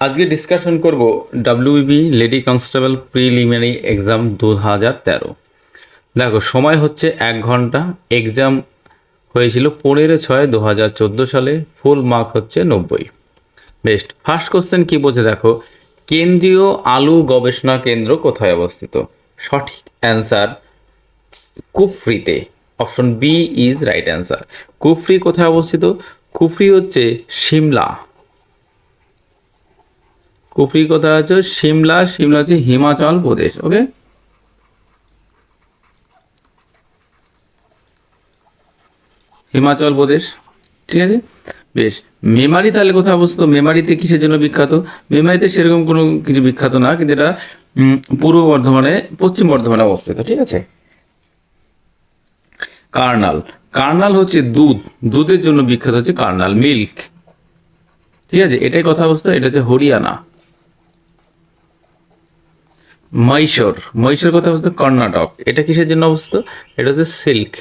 আজকে ডিসকাশন করব WB lady constable preliminary exam 2013। দেখো সময় হচ্ছে 1 ঘন্টা। এক্সাম হয়েছিল 15/6/2014 সালে। ফুল মার্ক হচ্ছে 90। বেস্ট। ফার্স্ট কোশ্চেন কি বলছে দেখো, কেন্দ্রীয় আলু গবেষণা কেন্দ্র কোথায় অবস্থিত? সঠিক অ্যান্সার কুফরিতে। Option B is right answer. Kufri কোথায় অবস্থিত? কুফরি হচ্ছে সিমলা। কুফরি কোথায় আছে? সিমলা। সিমলা হচ্ছে হিমাচল প্রদেশ। ওকে, হিমাচল প্রদেশ। ঠিক আছে, বেশ। মেমারি তাহলে কোথায় অবস্থিত? মেমারিতে কিসের জন্য বিখ্যাত? মেমারিতে সেরকম কোনো কিছু বিখ্যাত না, কিন্তু এটা পূর্ব বর্ধমানে, পশ্চিম বর্ধমানে অবস্থিত। ঠিক আছে। কার্নাল। কার্নাল হচ্ছে দুধ, দুধের জন্য বিখ্যাত হচ্ছে কার্নাল, মিল্ক। ঠিক আছে, এটাই কথা অবস্থা। এটা হচ্ছে হরিয়ানা। মহীশূর। মহীশূর কোথায় অবস্থিত? কর্ণাটক। এটা কিসের জন্য অবস্থিত? এটা হচ্ছে সিল্ক।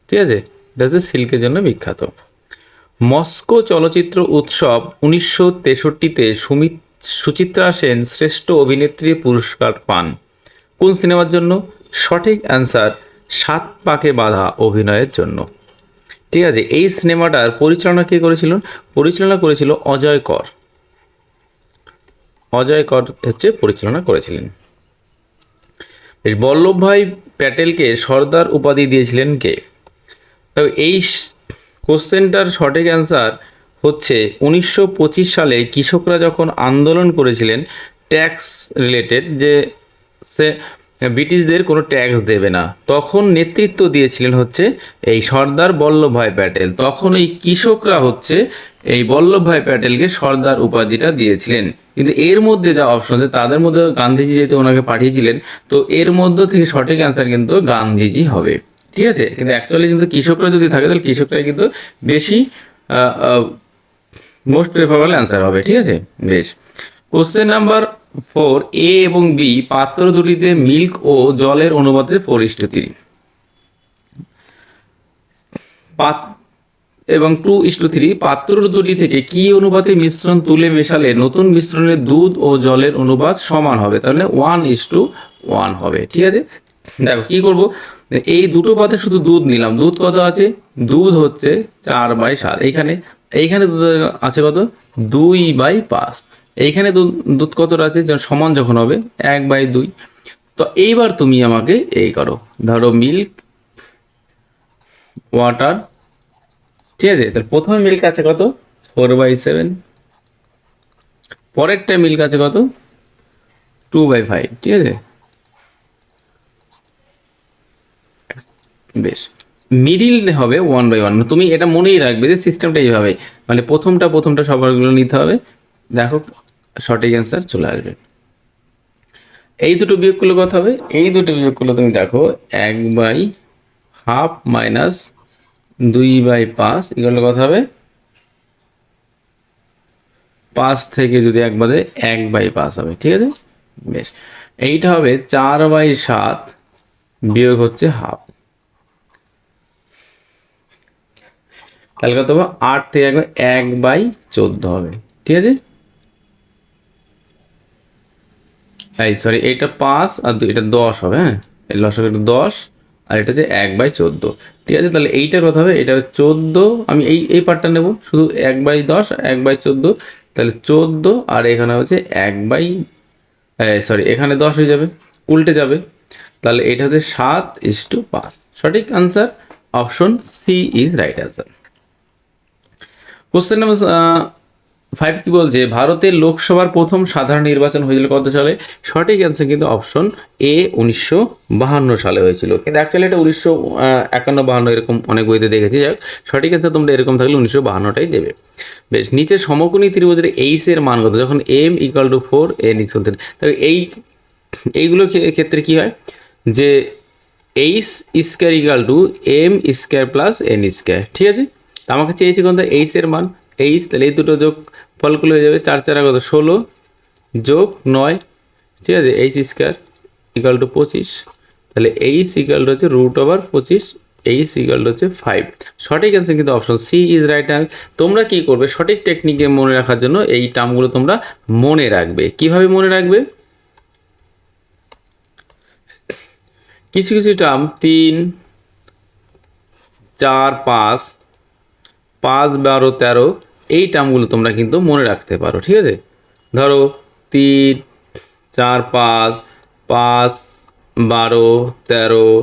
ঠিক আছে, এটা হচ্ছে সিল্কের জন্য বিখ্যাত। মস্কো চলচ্চিত্র উৎসব 1963-তে সুচিত্রা সেন শ্রেষ্ঠ অভিনেত্রী পুরস্কার পান কোন সিনেমার জন্য? সঠিক অ্যান্সার সাত পাকে বাঁধা অভিনয়ের জন্য। ঠিক আছে, এই সিনেমাটার পরিচালনা কে করেছিলেন? পরিচালনা করেছিল অজয় কর। অজয় কর হচ্ছে পরিচালনা করেছিলেন। বল্লভভাই প্যাটেলকে সর্দার উপাধি দিয়েছিলেন কে? তো এই কোশ্চেনটার সঠিক অ্যান্সার হচ্ছে 1925 সালে কৃষকরা যখন আন্দোলন করেছিলেন ট্যাক্স রিলেটেড, যে সে ব্রিটিশদের কোনো ট্যাক্স দেবে না, তখন নেতৃত্ব দিয়েছিলেন হচ্ছে এই সর্দার বল্লভভাই প্যাটেল। তখন এই কৃষকরা হচ্ছে এই বল্লভভাই প্যাটেলকে সর্দার উপাধিটা দিয়েছিলেন। কিন্তু এর মধ্যে যা অপশন আছে তাদের মধ্যে গান্ধীজি যেহেতু ওনাকে পাঠিয়েছিলেন, তো এর মধ্যে থেকে সঠিক অ্যান্সার কিন্তু গান্ধীজি হবে। ঠিক আছে, কিন্তু অ্যাকচুয়ালি কিন্তু কৃষকরা যদি থাকে তাহলে কৃষকরাই কিন্তু বেশি মোস্ট প্রেফারেবল অ্যান্সার হবে। ঠিক আছে, বেশ। কোশ্চেন নাম্বার 4, এ এবং বি পাত্র দুটিতে মিল্ক ও জলের অনুপাতের পরিস্থিতি এবং 2:3 পাত্র দুটি থেকে কি অনুপাতে মিশ্রণ তুলে মেশালে নতুন মিশ্রণের দুধ ও জলের অনুপাত সমান হবে? তাহলে 1:1 হবে। ঠিক আছে, দেখো কি করব, এই দুটো পাতে শুধু দুধ নিলাম। দুধ কত আছে? দুধ হচ্ছে 4/7। এইখানে এইখানে দুধ আছে কত? 2/5। এইখানে দুধ কতটা আছে? সমান যখন হবে 1/2। তো এইবার তুমি আমাকে এই করো, ধরো মিল্ক, ওয়াটার। ঠিক আছে, তাহলে প্রথমে মিল্ক আছে কত? 4/7। পরেরটা মিল্ক আছে কত? 2/5। ঠিক আছে, বেশ। মিডিল হবে 1/1। তুমি এটা মনেই রাখবে যে সিস্টেমটা এইভাবে, মানে প্রথমটা সবারগুলো নিতে হবে। দেখো সঠিক অ্যান্সার চলে আসবে। এই দুটো বিয়োগ করলে কত হবে? এই দুটো বিয়োগ করলে তুমি দেখো 1/2 মাইনাস 2/5 এগুলো কত হবে? 5 থেকে যদি 1 বাদে 1/5 হবে। ঠিক আছে, বেশ। এইটা হবে 4/7 বিয়োগ হচ্ছে হাফ। তাহলে কত হবে? 8 থেকে 1/14 হবে। ঠিক আছে, এই সরি, এটা 5 আর 2, এটা 10 হবে। হ্যাঁ, এই লসাগু এটা 10 আর এটা হচ্ছে 1/14। ঠিক আছে, তাহলে এইটার কথা হবে, এটা 14। আমি এই পার্টটা নেব, শুধু 1/10 1/14, তাহলে 14। আর এখানে হচ্ছে সরি, এখানে 10 হয়ে যাবে, উল্টে যাবে। তাহলে এটা হচ্ছে 7:5। সঠিক answer option C is right answer. Question number 5 কি বলছে? ভারতের লোকসভার প্রথম সাধারণ নির্বাচন হয়েছিল কত সালে? সঠিক অ্যান্সার কিন্তু অপশন এ 1952 সালে হয়েছিল, কিন্তু অ্যাকচুয়ালি এটা 1951-52 এরকম অনেক বইতে দেখেছি। যাক, সঠিক অ্যান্সার তোমরা এরকম থাকলে 1952টাই দেবে। বেশ, নিচের সমকোণী ত্রিভুজের এইচ এর মান কত যখন m = 4 n = 3? তাহলে এইগুলোর ক্ষেত্রে কি হয় যে H square equal to m square plus n square. ঠিক আছে, তা আমাকে চেয়েছি কোনটা? এইচ এর মান। এইচ, তাহলে এই দুটো যোগ ফলগুলো হয়ে যাবে 4 4 কত? 16 যোগ 9। ঠিক আছে, এইচ স্কোয়ার ইকাল টু 25। তাহলে এইচ ইকাল টু হচ্ছে √25 এইচ ইকুয়াল হচ্ছে 5। সঠিক অ্যান্সার কিন্তু option C is right answer. তোমরা কি করবে, সঠিক টেকনিকে মনে রাখার জন্য এই টার্মগুলো তোমরা মনে রাখবে। কিভাবে মনে রাখবে, কিছু কিছু টার্ম 3, 4, 5, 5, 12, 13 এই টার্মগুলো তোমরা কিন্তু মনে রাখতে পারো। ঠিক আছে, ধরো 3, 4, 5, 5, 12, 13,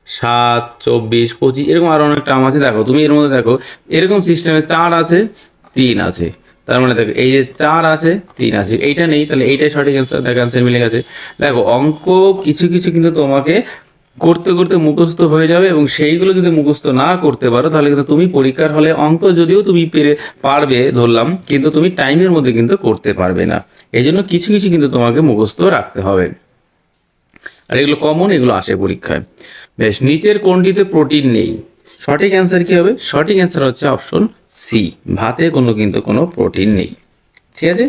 7, 24, 25 এরকম আরো অনেক টার্ম আছে। দেখো তুমি এর মধ্যে দেখো এরকম সিস্টেমে 4 আছে, 3 আছে, তার মানে দেখো এই যে 4 আছে, 3 আছে, এইটা নেই, তাহলে এইটাই সঠিক অ্যান্সার। দেখো অ্যান্সার মিলে গেছে। দেখো অঙ্ক কিছু কিছু কিন্তু তোমাকে করতে করতে মুখস্থ হয়ে যাবে, এবং সেইগুলো যদি মুখস্থ না করতে পারো তাহলে কিন্তু তুমি পরীক্ষার হলে অঙ্ক যদিও তুমি পারবে ধরলাম, কিন্তু তুমি টাইমের মধ্যে কিন্তু করতে পারবে না। এই জন্য কিছু কিছু কিন্তু তোমাকে মুখস্থ রাখতে হবে, আর এগুলো কমন, এগুলো আসে পরীক্ষায়। বেশ, নিচের কোনটিতে প্রোটিন নেই? সঠিক অ্যান্সার কি হবে? সঠিক অ্যান্সার হচ্ছে অপশন সি, ভাতে কিন্তু কোনো প্রোটিন নেই। ঠিক আছে,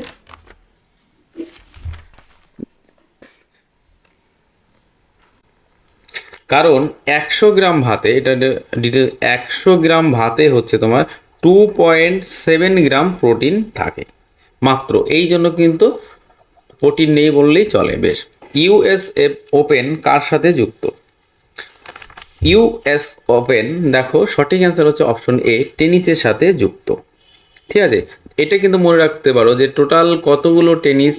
কারণ 100 গ্রাম ভাতে, এটা ডিটেল, 100 গ্রাম ভাতে হচ্ছে তোমার 2.7 গ্রাম প্রোটিন থাকে মাত্র, এই জন্য কিন্তু প্রোটিন নেই বললেই চলে। বেশ, ইউএস ওপেন কার সাথে যুক্ত? ইউএস ওপেন, দেখো সঠিক অ্যান্সার হচ্ছে অপশন এ, টেনিসের সাথে যুক্ত। ঠিক আছে, এটা কিন্তু মনে রাখতে পারো যে টোটাল কতগুলো টেনিস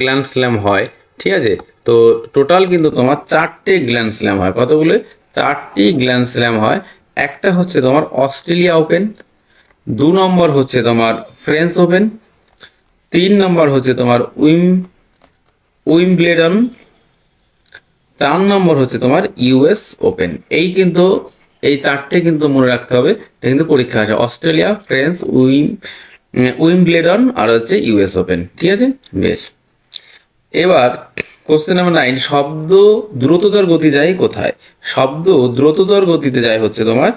গ্র্যান্ড স্ল্যাম হয়। ঠিক আছে, তো টোটাল কিন্তু তোমার 4টে গ্র্যান্ড স্ল্যাম হয়। কতগুলো? 4টি গ্র্যান্ড স্ল্যাম হয়। একটা হচ্ছে তোমার অস্ট্রেলিয়া ওপেন, 2 নম্বর হচ্ছে তোমার ফ্রেঞ্চ ওপেন, 3 নম্বর হচ্ছে তোমার উইম্বলেডন, 4 নম্বর হচ্ছে তোমার ইউএস ওপেন। এই কিন্তু এই 4টে কিন্তু মনে রাখতে হবে, এটা কিন্তু পরীক্ষা আসে। অস্ট্রেলিয়া, ফ্রেঞ্চ, উইম্বলেডন আর হচ্ছে ইউএস ওপেন। ঠিক আছে, বেশ। এবার কোশ্চেন নাম্বার 9, শব্দ দ্রুততর গতি যায় কোথায়? শব্দ দ্রুততর গতিতে যায় হচ্ছে তোমার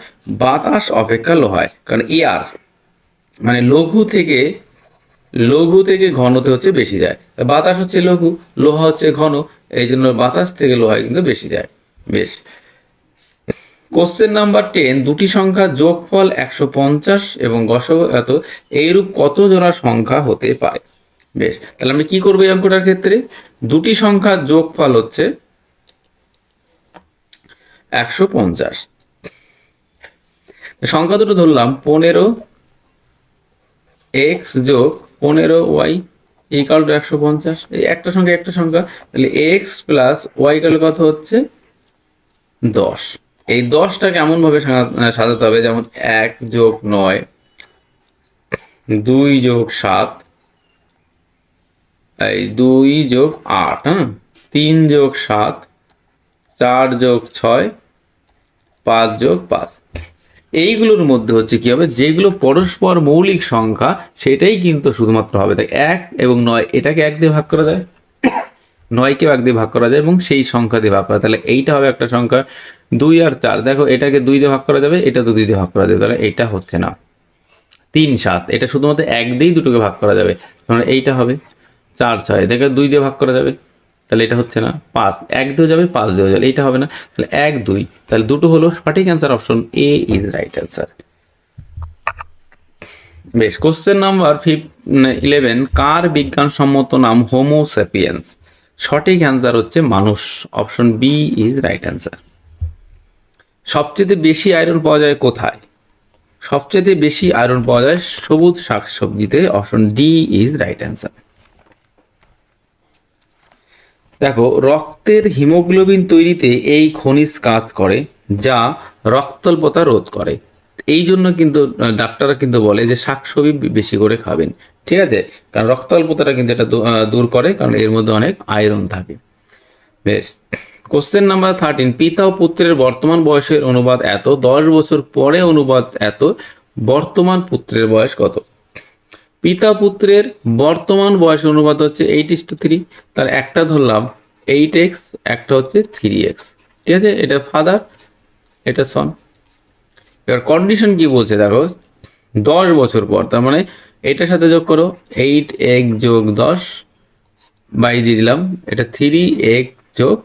বাতাস অপেক্ষা লোহায়, কারণ এয়ার মানে লঘু থেকে ঘনতে হচ্ছে বেশি যায়। বাতাস হচ্ছে লঘু, লোহা হচ্ছে ঘন, এই জন্য বাতাস থেকে লোহায় কিন্তু বেশি যায়। বেশ, কোশ্চেন নাম্বার 10, দুটি সংখ্যা যোগফল 150 এবং গসাগু এত, এইরূপ কত জোড়া সংখ্যা হতে পারে? বেশ, তাহলে আমরা কি করবো এই অঙ্কটার ক্ষেত্রে? দুটি সংখ্যা যোগফল হচ্ছে 150, সংখ্যা দুটো ধরলাম 15x যোগ 15y ইকুয়াল টু 150। এই একটা সংখ্যা, তাহলে x প্লাস y ইকুয়াল কত হচ্ছে 10। এই 10টাকে এমন ভাবে সাজাতে হবে, যেমন 1 যোগ 9, 2 যোগ 7, 2 যোগ 8, হ্যাঁ, 3 যোগ 7, 4 যোগ 6, 5 যোগ 5। এইগুলোর মধ্যে হচ্ছে কি হবে, যেগুলো পরস্পর মৌলিক সংখ্যা সেটাই কিন্তু শুধুমাত্র হবে। তাই 1 এবং 9 এটাকে 1 দিয়ে ভাগ করা যায়, 9কে 1 দিয়ে ভাগ করা যায়, এবং সেই সংখ্যা দিয়ে ভাগ করা, তাহলে এইটা হবে একটা সংখ্যা। 2 আর 4, দেখো এটাকে 2 দিয়ে ভাগ করা যাবে, এটা তো 2 দিয়ে ভাগ করা যাবে, তাহলে এইটা হচ্ছে না। 3, 7 এটা শুধুমাত্র 1 দিয়েই দুটোকে ভাগ করা যাবে, তাহলে এইটা হবে। 4, 6 এটাকে 2 দিয়ে ভাগ করা যাবে, তাহলে এটা হচ্ছে না। 5 1 দিয়ে যাবে, 5 দিয়ে যাবে, এইটা হবে না, তাহলে 1, 2, তাহলে দুটো হলো। সঠিক answer option A is right answer. বেশ, কোশ্চেন নাম্বার 11, কার বিজ্ঞানসম্মত নাম হোমো স্যাপিয়েন্স? সঠিক অ্যান্সার হচ্ছে মানুষ, option B is right answer. সবচেয়ে বেশি আয়রন পাওয়া যায় কোথায়? সবচেয়ে বেশি আয়রন পাওয়া যায় সবুজ শাকসবজিতে, option D is right answer. দেখো, রক্তের হিমোগ্লোবিন তৈরিতে এই খনিজ কাজ করে যা রক্তাল্পতা রোধ করে। এই জন্য কিন্তু ডাক্তাররা কিন্তু বলে যে শাকসবজি বেশি করে খাবেন। ঠিক আছে, কারণ রক্তাল্পতাটা কিন্তু এটা দূর করে, কারণ এর মধ্যে অনেক আয়রন থাকে। বেশ, কোশ্চেন নাম্বার 13, পিতা ও পুত্রের বর্তমান বয়সের অনুপাত এত, 10 বছর পরে অনুপাত এত, বর্তমান পুত্রের বয়স কত? পিতা পুত্রের বর্তমান বয়স অনুপাত হচ্ছে 8:3, তার একটা ধরলাম 8x, একটা হচ্ছে 3x। ঠিক আছে, এটা ফাদার, এটা সন। এবার কন্ডিশন কি বলছে দেখো, 10 বছর পর, তার মানে এটার সাথে যোগ করো, 8x যোগ 10 বাই দিয়ে দিলাম, এটা 3x যোগ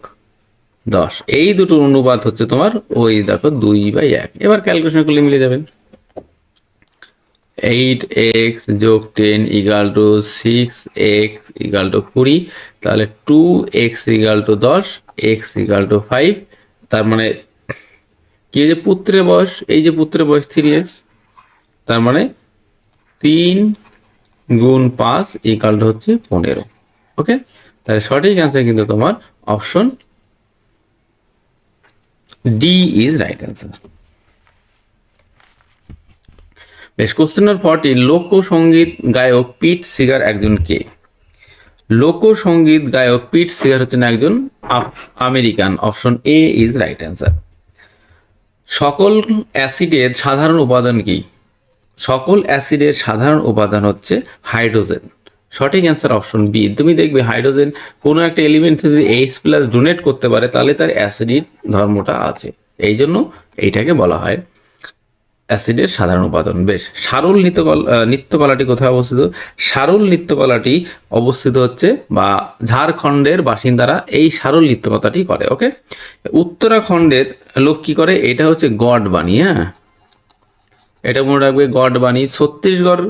10, এই দুটোর অনুপাত হচ্ছে তোমার ওই দেখো 2/1। এবার ক্যালকুলেশন করলে মিলে যাবে। 8x যোগ 10 equal to 6x equal to 20, তাহলে 2x equal to 10, x equal to 5। তার মানে কি, যে পুত্রের বয়স, এই যে পুত্রের বয়স 3x, তার মানে 3 গুণ 5 ইকাল টু হচ্ছে 15। ওকে, তাহলে সঠিক অ্যান্সার কিন্তু তোমার option D is right answer. বেশ, কোশ্চেন নম্বর 40, লোকসঙ্গীত গায়ক পিট সিগার একজন কে? লোকসঙ্গীত গায়ক পিট সিগার হচ্ছেন একজন American. Option A is right answer. সকল অ্যাসিডের সাধারণ উপাদান কি? সকল অ্যাসিডের সাধারণ উপাদান হচ্ছে হাইড্রোজেন। সঠিক অ্যান্সার অপশন বি। তুমি দেখবে হাইড্রোজেন কোনো একটা এলিমেন্ট যদি H+ ডোনেট করতে পারে তাহলে তার অ্যাসিডিক ধর্মটা আছে, এই জন্য এইটাকে বলা হয় অ্যাসিডের সাধারণ উপাদান। বেশ, সারুল নৃত্যকলাটি কোথায় অবস্থিত? সারুল নৃত্যকলাটি অবস্থিত হচ্ছে বা ঝাড়খণ্ডের বাসিন্দারা এই সারুল নৃত্যকলাটি করে। ওকে, উত্তরাখণ্ডের লোক কি করে? এটা হচ্ছে গড বাণী। হ্যাঁ, এটা মনে রাখবে, গড বাণী। ছত্তিশগড়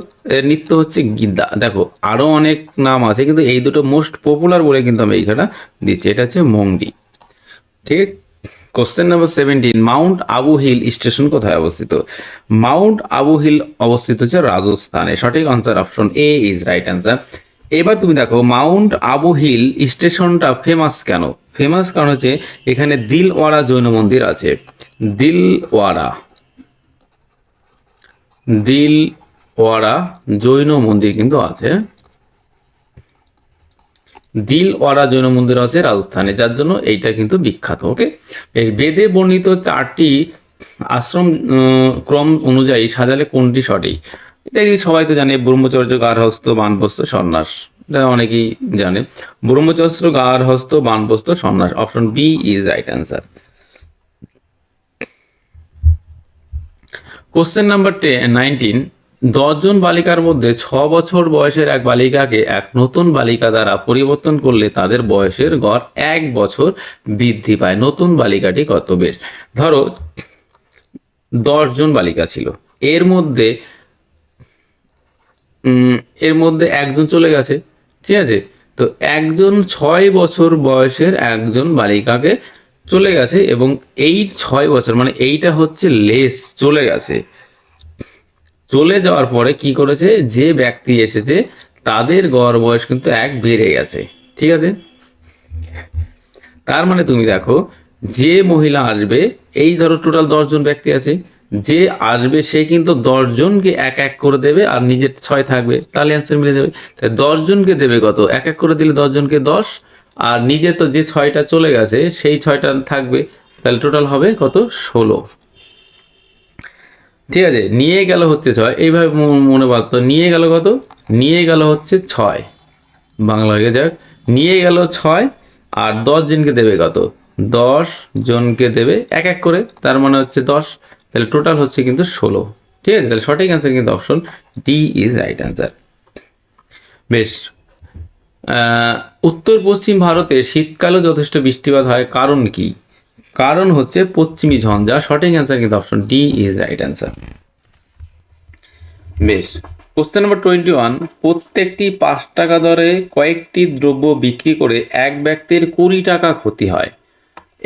নৃত্য হচ্ছে গিদ্দা। দেখো আরো অনেক নাম আছে, কিন্তু এই দুটো মোস্ট পপুলার বলে কিন্তু আমি এইখানে দিচ্ছি। এটা হচ্ছে মংডি। ঠিক আছে। Question number 17, mount Abu hill station কোথায় অবস্থিত? মাউন্ট আবু হিল অবস্থিত হচ্ছে রাজস্থানে। সঠিক answer option A is right answer. এবার তুমি দেখো মাউন্ট আবু হিল স্টেশনটা ফেমাস কেন? ফেমাস কারণ হচ্ছে এখানে দিলওয়ারা জৈন মন্দির আছে। দিলওয়ারা জৈন মন্দির কিন্তু আছে। দিলওয়ারা জৈন মন্দির আছে রাজস্থানে, যার জন্য এইটা কিন্তু বিখ্যাত। ওকে, এই বেদে বর্ণিত 4টি আশ্রম ক্রম অনুযায়ী সাজালে কোনটি সঠিক? এটা সবাই তো জানে, ব্রহ্মচর্য, গার্হস্থ্য, বানপ্রস্থ, সন্ন্যাস। এটা অনেকেই জানে। ব্রহ্মচর্য, গার্হস্থ্য, বানপ্রস্থ, সন্ন্যাস। Option B is right answer. Question number 19, 10 জন বালিকার মধ্যে 6 বছর বয়সের এক বালিকাকে এক নতুন বালিকা দ্বারা পরিবর্তন করলে তাদের বয়সের গড় 1 বছর বৃদ্ধি পায়। নতুন বালিকাটি কত? বেশ, ধরো 10 জন বালিকা ছিল, এর মধ্যে একজন চলে গেছে। ঠিক আছে, তো একজন 6 বছর বয়সের একজন বালিকাকে চলে গেছে, এবং এই 6 বছর মানে এইটা হচ্ছে লেস, চলে গেছে। চলে যাওয়ার পরে কি করেছে, যে ব্যক্তি এসেছে তাদের গড় বয়স কিন্তু 1 বেড়ে গেছে। ঠিক আছে, তার মানে তুমি দেখো যে মহিলা আসবে, এই ধরো টোটাল 10 জন ব্যক্তি আছে, যে আসবে সে কিন্তু 10 জনকে এক এক করে দেবে, আর নিজের 6 থাকবে, তাহলে অ্যান্সার মিলে যাবে। তাই 10 জনকে দেবে কত? এক এক করে দিলে 10 জনকে 10, আর নিজে তো যে 6টা চলে গেছে সেই 6টা থাকবে, তাহলে টোটাল হবে কত? 16। ঠিক আছে, নিয়ে গেল হচ্ছে 6, এইভাবে মনে বাঁধতো। নিয়ে গেল কত? নিয়ে গেল হচ্ছে 6, বাংলা হয়ে যাক, নিয়ে গেল 6, আর 10 জনকে দেবে কত? 10 জনকে দেবে এক এক করে, তার মানে হচ্ছে 10, তাহলে টোটাল হচ্ছে কিন্তু 16। ঠিক আছে, তাহলে সঠিক অ্যান্সার কিন্তু option D is right answer. বেশ, উত্তর পশ্চিম ভারতে শীতকালেও যথেষ্ট বৃষ্টিপাত হয়, কারণ কি? কারণ হচ্ছে পশ্চিমী ঝঞ্ঝা। সঠিক অ্যান্সার কিন্তু option D is right answer. বেশ, কোশ্চেন নাম্বার 21, প্রত্যেকটি 5 টাকা দরে কয়েকটি দ্রব্য বিক্রি করে এক ব্যক্তির 20 টাকা ক্ষতি হয়।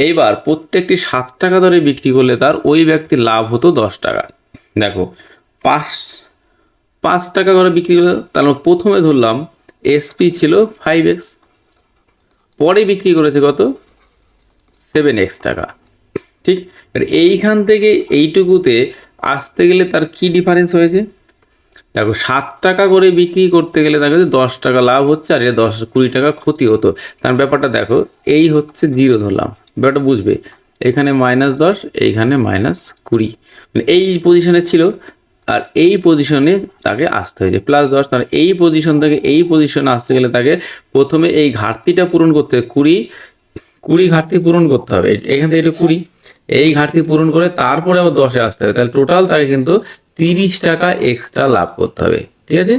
এইবার প্রত্যেকটি 7 টাকা দরে বিক্রি করলে তার ওই ব্যক্তির লাভ হতো 10 টাকা। দেখো 5 টাকা করে বিক্রি করলে, তাহলে প্রথমে ধরলাম এসপি ছিল 5x, পরে বিক্রি করেছে কত? 7x টাকা। ঠিক, এইখান থেকে এইটুকুতে আসতে গেলে তার কি ডিফারেন্স হয়েছে? দেখো 7 টাকা করে বিক্রি করতে গেলে দেখা যাচ্ছে 10 টাকা লাভ হচ্ছে, আর 20 টাকা ক্ষতি হতো। তার ব্যাপারটা দেখো, এই হচ্ছে 0 ধরলাম, ব্যাপারটা বুঝবে। এখানে -10, এইখানে -20, মানে এই পজিশনে ছিল, আর এই পজিশনে তাকে আসতে হয়েছে +10। তার এই পজিশন থেকে এই পজিশনে আসতে গেলে তাকে প্রথমে এই ঘাটতিটা পূরণ করতে হবে, 20 ঘাটতি পূরণ করতে হবে। এখান থেকে এটা 20, এই ঘাটতি পূরণ করে তারপরে আবার 10-এ আসতে হবে, তাহলে টোটাল তাকে কিন্তু 30 টাকা এক্সট্রা লাভ করতে হবে। ঠিক আছে,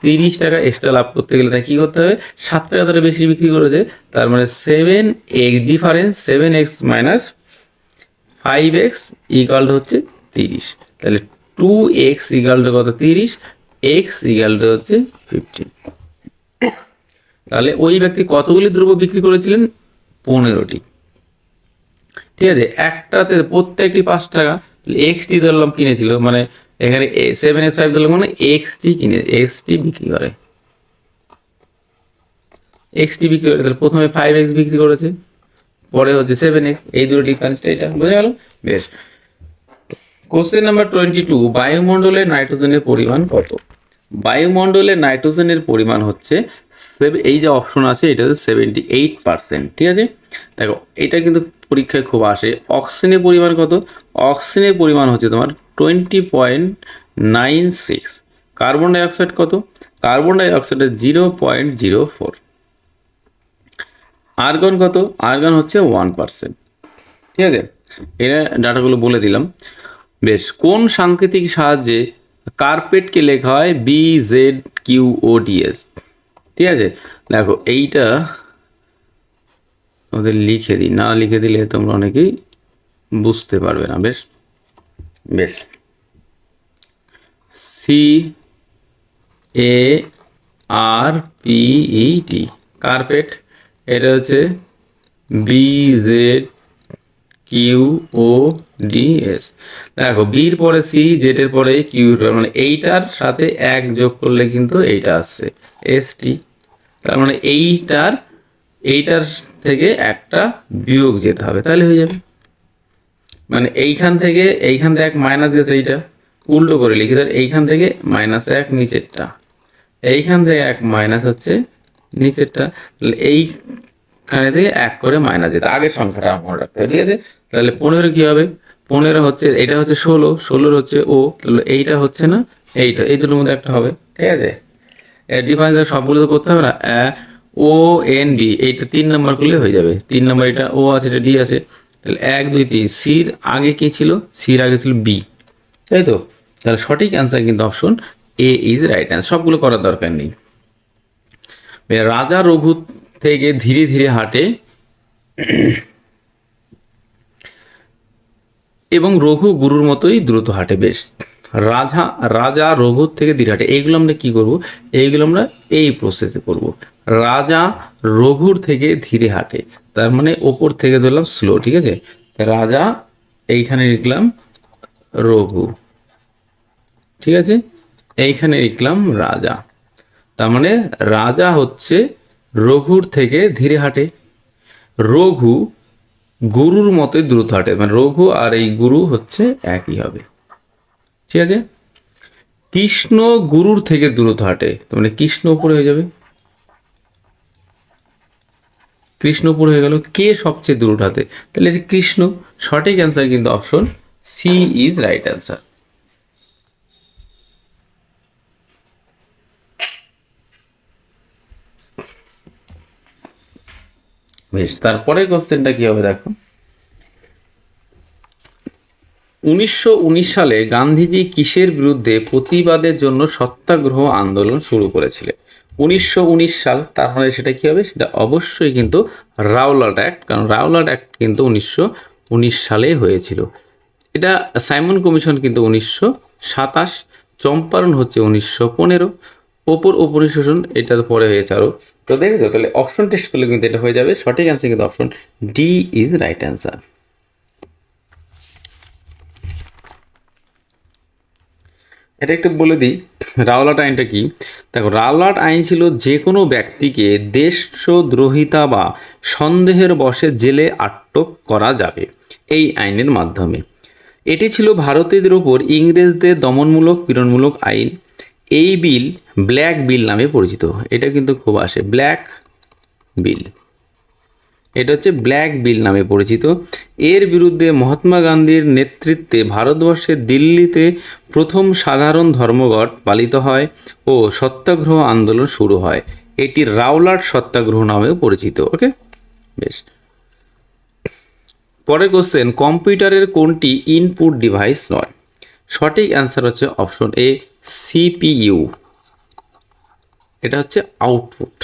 30 টাকা এক্সট্রা লাভ করতে গেলে তাই কী করতে হবে, 7 টাকা ধরে বেশি বিক্রি করেছে, তার মানে 7x difference 7x minus 5x equal হচ্ছে 30, তাহলে 2x ইকাল টু কত 30, x ইকাল টু হচ্ছে 15। তাহলে ওই ব্যক্তি কতগুলি দ্রব্য বিক্রি করেছিলেন, 15টি। ঠিক আছে, একটাতে প্রত্যেকটি 5 টাকা, এক্সটি ধরলাম কিনেছিল, মানে এখানে 7x5 ধরলাম মানে এক্সটি বিক্রি করে, এক্সটি বিক্রি করে, তাহলে প্রথমে 5x বিক্রি করেছে, পরে হচ্ছে 7x, এই দুটো ডিফারেন্সটা এটা বোঝা গেল। বেশ, কোশ্চেন নাম্বার 22, বায়ুমণ্ডলে নাইট্রোজেনের পরিমাণ কত? বায়ুমণ্ডলে নাইট্রোজেনের পরিমাণ হচ্ছে, এই যে অপশন আছে এটা হচ্ছে 78%। ঠিক আছে, দেখো এটা কিন্তু পরীক্ষায় খুব আসে। অক্সিজেনের পরিমাণ কত? অক্সিজেনের পরিমাণ হচ্ছে তোমার 20.96। কার্বন ডাইঅক্সাইড কত? কার্বন ডাইঅক্সাইডের 0.04। আর্গন কত? আর্গন হচ্ছে 1%। ঠিক আছে, এরা ডাটাগুলো বলে দিলাম। বেশ, কোন সাংকেতিক সাহায্যে কার্পেটকে লেখা হয় BZQODS? ঠিক আছে, দেখো এইটা ওদের লিখে দিই, না লিখে দিলে তোমরা অনেকেই বুঝতে পারবে না। বেশ বেশ, CARPET, কার্পেট, এটা হচ্ছে BZQODS। দেখো বির পরে সি, জেডের পরে কিউ, মানে এইটার সাথে এক যোগ করলে কিন্তু এইটা আসছে ST, তার মানে এইটার থেকে একটা বিয়োগ যেতে হবে, তাহলে হয়ে যাবে। মানে এইখান থেকে এক মাইনাস গেছে, এইটা উল্টো করে লিখি, ধর এইখান থেকে -1 নিচেরটা, এইখান থেকে 1 মাইনাস হচ্ছে নিচেরটা, তাহলে এইখানে থেকে 1 করে মাইনাস যেতে, আগের সংখ্যাটা মনে রাখতে হবে। ঠিক আছে, তাহলে 15 কি হবে? 15 হচ্ছে, এটা হচ্ছে 16 হচ্ছে ও, তাহলে এইটা হচ্ছে না, এইটা, এই দুটোর মধ্যে একটা হবে। ঠিক আছে, ডিফারেন্স সবগুলো তো করতে হবে না, ONB, এইটা 3 নাম্বার করলে হয়ে যাবে। 3 নাম্বার এটা ও আছে, এটা ডি আছে, তাহলে 1 2 3, সির আগে কি ছিল? সির আগে ছিল বি, তাই তো? তাহলে সঠিক অ্যান্সার কিন্তু option A is right answer, সবগুলো করার দরকার নেই। রাজা রঘু থেকে ধীরে ধীরে হাঁটে এবং রঘু গুরুর মতোই দ্রুত হাঁটে। বেশ, রাজা রঘুর থেকে ধীরে হাঁটে, এইগুলো আমরা কি করব? এইগুলো আমরা এই প্রসেসে করব। রাজা রঘুর থেকে ধীরে হাঁটে, তার মানে ওপর থেকে ধরলাম স্লো। ঠিক আছে, রাজা, এইখানে লিখলাম রঘু, ঠিক আছে, এইখানে লিখলাম রাজা, তার মানে রাজা হচ্ছে রঘুর থেকে ধীরে হাঁটে, রঘু গুরুর মতোই দ্রুত হাঁটে, মানে রঘু আর এই গুরু হচ্ছে একই হবে। ঠিক আছে, কৃষ্ণ গুরুর থেকে দ্রুত হাঁটে, মানে কৃষ্ণ উপরে হয়ে যাবে, কৃষ্ণ উপরে হয়ে গেল, কে সবচেয়ে দ্রুত হাঁটে? তাহলে যে কৃষ্ণ, সঠিক অ্যান্সার কিন্তু option C is right answer. বেশ, তারপরে কোশ্চেনটা কি হবে দেখো, 1919 সালে গান্ধীজি কিসের বিরুদ্ধে প্রতিবাদের জন্য সত্যাগ্রহ আন্দোলন শুরু করেছিলেন? 1919 সাল, তাহলে সেটা কি হবে? সেটা অবশ্যই কিন্তু রাওলাট অ্যাক্ট, কারণ রাওলাট অ্যাক্ট কিন্তু 1919 সালে হয়েছিল। এটা সাইমন কমিশন কিন্তু 1927, চম্পারণ হচ্ছে 1915, ওপরি শোষণ এটা তো পরে হয়েছে আরও। তো দেখেছো, তাহলে অপশন টেস্ট করলে কিন্তু এটা হয়ে যাবে। সঠিক অ্যান্সার কিন্তু option D is right answer. এটা একটু বলে দিই রাওলাট আইনটা কি। দেখো, রাওলাট আইন ছিল যে কোনো ব্যক্তিকে দেশদ্রোহিতা বা সন্দেহের বশে জেলে আটক করা যাবে এই আইনের মাধ্যমে। এটি ছিল ভারতীয়দের উপর ইংরেজদের দমনমূলক পীড়নমূলক আইন। এই বিল ব্ল্যাক বিল নামে পরিচিত। এটা কিন্তু খুব আসে, ব্ল্যাক বিল, এটা হচ্ছে ব্ল্যাক বিল নামে পরিচিত। এর বিরুদ্ধে মহাত্মা গান্ধীর নেতৃত্বে ভারতবর্ষের দিল্লিতে প্রথম সাধারণ ধর্মঘট পালিত হয় ও সত্যাগ্রহ আন্দোলন শুরু হয়। এটি রাওলাট সত্যাগ্রহ নামেও পরিচিত। ওকে, বেশ। পরের কোশ্চেন, কম্পিউটারের কোনটি ইনপুট ডিভাইস নয়? সঠিক অ্যান্সার হচ্ছে অপশন এ, CPU। এটা হচ্ছে আউটপুট।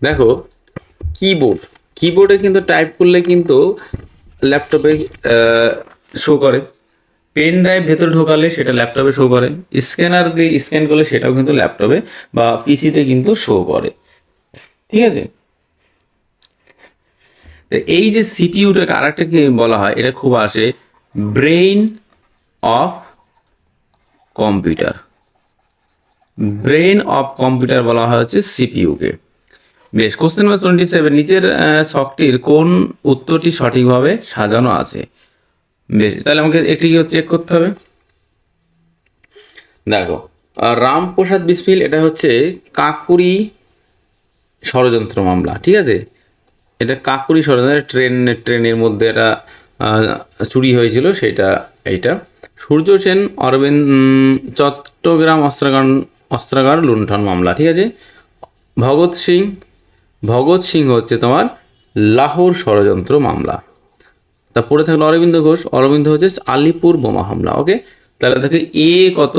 দেখো কিবোর্ডে কিন্তু টাইপ করলে কিন্তু ল্যাপটপে শো করে, পেন ড্রাইভ ভেতরে ঢোকালে সেটা ল্যাপটপে শো করে, স্ক্যানার দিয়ে স্ক্যান করলে সেটাও কিন্তু ল্যাপটপে বা পিসিতে কিন্তু শো করে। ঠিক আছে, তো এই যে সিপিইউটাকে আরেকটা কি বলা হয়, এটা খুব আসে brain of computer. Brain of computer বলা হয় হচ্ছে সিপিইউকে। বেশ, কোশ্চেন নাম্বার 27, নিচের ছকটির কোন উত্তরটি সঠিকভাবে সাজানো আছে? বেশ, তাহলে আমাকে একটি চেক করতে হবে। দেখো, রামপ্রসাদ বিসমিল এটা হচ্ছে কাকুরি ষড়যন্ত্র মামলা। ঠিক আছে, এটা কাকুরি ষড়যন্ত্র, ট্রেনের মধ্যে এটা চুরি হয়েছিল সেটা এইটা। সূর্য সেন অরবিন্দ চট্টগ্রাম অস্ত্রাগার লুণ্ঠন মামলা। ঠিক আছে, ভগৎ সিং হচ্ছে তোমার লাহোর ষড়যন্ত্র মামলা। তারপরে থাকলো অরবিন্দ ঘোষ, অরবিন্দ হচ্ছে আলিপুর বোমা হামলা। ওকে, তাহলে দেখো এ কত,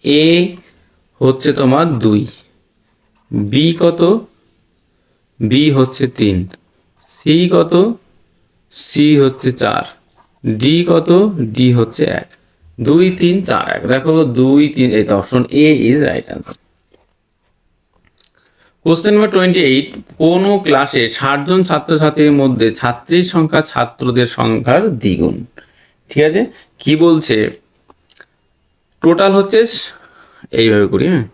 এ হচ্ছে তোমার 2, বি কত, বি হচ্ছে 3, সি কত, সি হচ্ছে 4, ডি কত, ডি হচ্ছে 1, 2 3 4 1। দেখো 2 3, এই তো option A is right answer. Question number 28, কোনো ক্লাসে 60 জন ছাত্রছাত্রীর মধ্যে ছাত্রীর সংখ্যা ছাত্রদের সংখ্যার দ্বিগুণ। ঠিক আছে, কি বলছে, টোটাল হচ্ছে, এইভাবে করি, হ্যাঁ,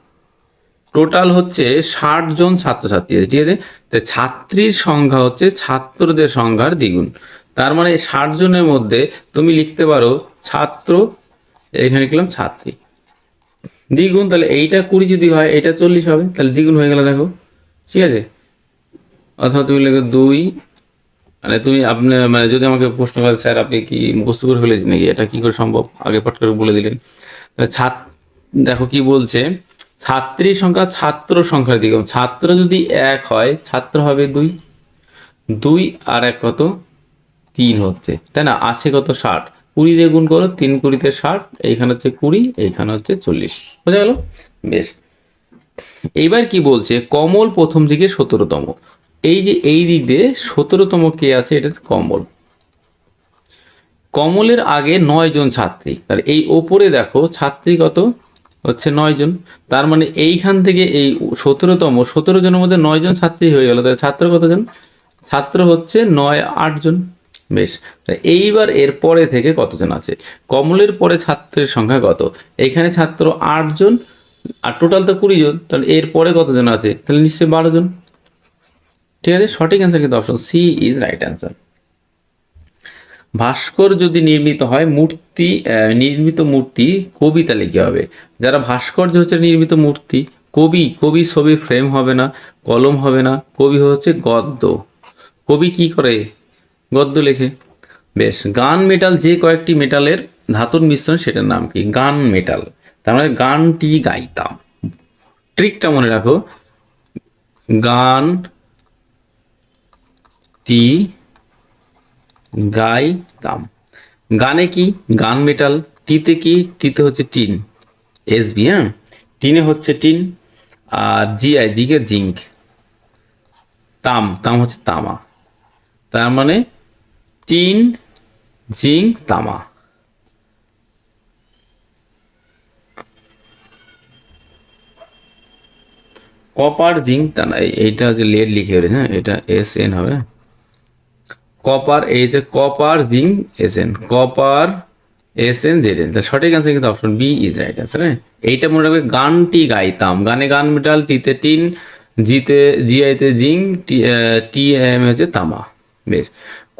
টোটাল হচ্ছে 60 জন ছাত্রছাত্রী আছে। ঠিক আছে, তো ছাত্রীর সংখ্যা হচ্ছে ছাত্রদের সংখ্যার দ্বিগুণ। তার মানে 60 জনের মধ্যে তুমি লিখতে পারো ছাত্র, এখানে লিখলাম ছাত্রী, দ্বিগুণ, তাহলে এইটা 20 যদি হয় এটা 40 হবে, তাহলে দ্বিগুণ হয়ে গেল। দেখো, ঠিক আছে, অথবা তুমি লিখো 2, মানে তুমি আপনি মানে যদি আমাকে প্রশ্ন করেন স্যার আপনি কি মুখস্থ করে ফেলেছেন নাকি, এটা কি করে সম্ভব, আগে পট করে বলে দিলেন। দেখো কি বলছে, ছাত্রীর সংখ্যা ছাত্র সংখ্যার দ্বিগুণ। ছাত্র যদি 1 হয়, ছাত্র হবে 2, 2 আর 1 কত, 3 হচ্ছে, তাই না, আছে কত 60, 20 দিয়ে গুণ করো, 3 20 60, এইখানে হচ্ছে 20, এইখানে হচ্ছে 40, বোঝা গেল। বেশ, এইবার কি বলছে, কমল প্রথম দিকে 17তম। এই যে এই দিক দিয়ে 17তম কে আছে, এটা কমল। কমলের আগে 9 জন ছাত্রী, তাহলে এই ওপরে দেখো ছাত্রী কত হচ্ছে 9 জন। তার মানে এইখান থেকে এই 17তম, 17 জনের মধ্যে 9 জন ছাত্রী হয়ে গেল, তাহলে ছাত্র কতজন, ছাত্র হচ্ছে 9 8 জন। বেশ, এইবার এর পরে থেকে কতজন আছে, কমলের পরে ছাত্রের সংখ্যা কত, এইখানে ছাত্র 8 জন আর টোটাল তো 20 জন, তাহলে এর পরে কতজন আছে, তাহলে নিশ্চয়ই 12 জন। ঠিক আছে, সঠিক অ্যান্সার কিন্তু option C is right answer. ভাস্কর যদি নির্মিত মূর্তি কবিতা লিখতে হবে। যারা ভাস্কর্য হচ্ছে নির্মিত মূর্তি, কবি ছবি ফ্রেম হবে না, কলম হবে না, কবি হচ্ছে গদ্য। কবি কি করে, গদ্য লেখে। বেশ, গান মেটাল যে কয়েকটি মেটালের ধাতুর মিশ্রণ সেটার নাম কি, গান মেটাল, তার মানে গানটি গাইতাম। ট্রিকটা মনে রাখো, গানটি গাইতাম। গানে কি, গান মেটাল, টিতে কি, টিতে হচ্ছে টিন, এসবি, হ্যাঁ, টিনে হচ্ছে টিন, আর জিকে জিঙ্ক, তাম হচ্ছে তামা, তার মানে টিন জিঙ্ক তামা। কপার জিঙ্ক তা না, এইটা যে লেড লিখে রয়েছে, হ্যাঁ, এটা SN হবে, কপার, এই যে copper zinc SN, copper SNZN, তা সঠিক অ্যান্সার কিন্তু option B is right answer. হ্যাঁ, এইটা মনে রাখবে, গানটি গাইতাম, গানে গান মেটাল, টিতে টিন, জিআইতে জিঙ্ক, TM হচ্ছে তামা। বেশ,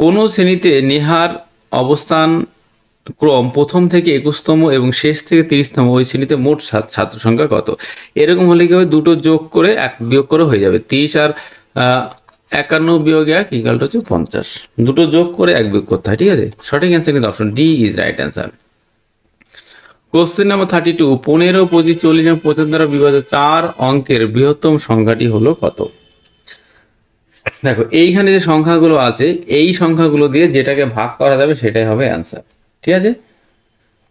কোন শ্রেণীতে নেহার অবস্থান ক্রম প্রথম থেকে 21তম এবং শেষ থেকে 30তম, ওই শ্রেণীতে মোট ছাত্র সংখ্যা কত? এরকম হলে কি হবে, দুটো যোগ করে 1 বিয়োগ করে হয়ে যাবে, 30 আর 51 বিয়োগ 1 ইকুয়াল টু হচ্ছে 50, দুটো যোগ করে 1 বিয়োগ করতে হয়। ঠিক আছে, সঠিক অ্যান্সার কিন্তু option D is right answer. Question number 32, 15 25 40 এবং 55 দ্বারা বিভাজিত 4 অঙ্কের বৃহত্তম সংখ্যাটি হলো কত? দেখো, এইখানে যে সংখ্যাগুলো আছে, এই সংখ্যাগুলো দিয়ে যেটাকে ভাগ করা যাবে সেটাই হবে অ্যান্সার। ঠিক আছে,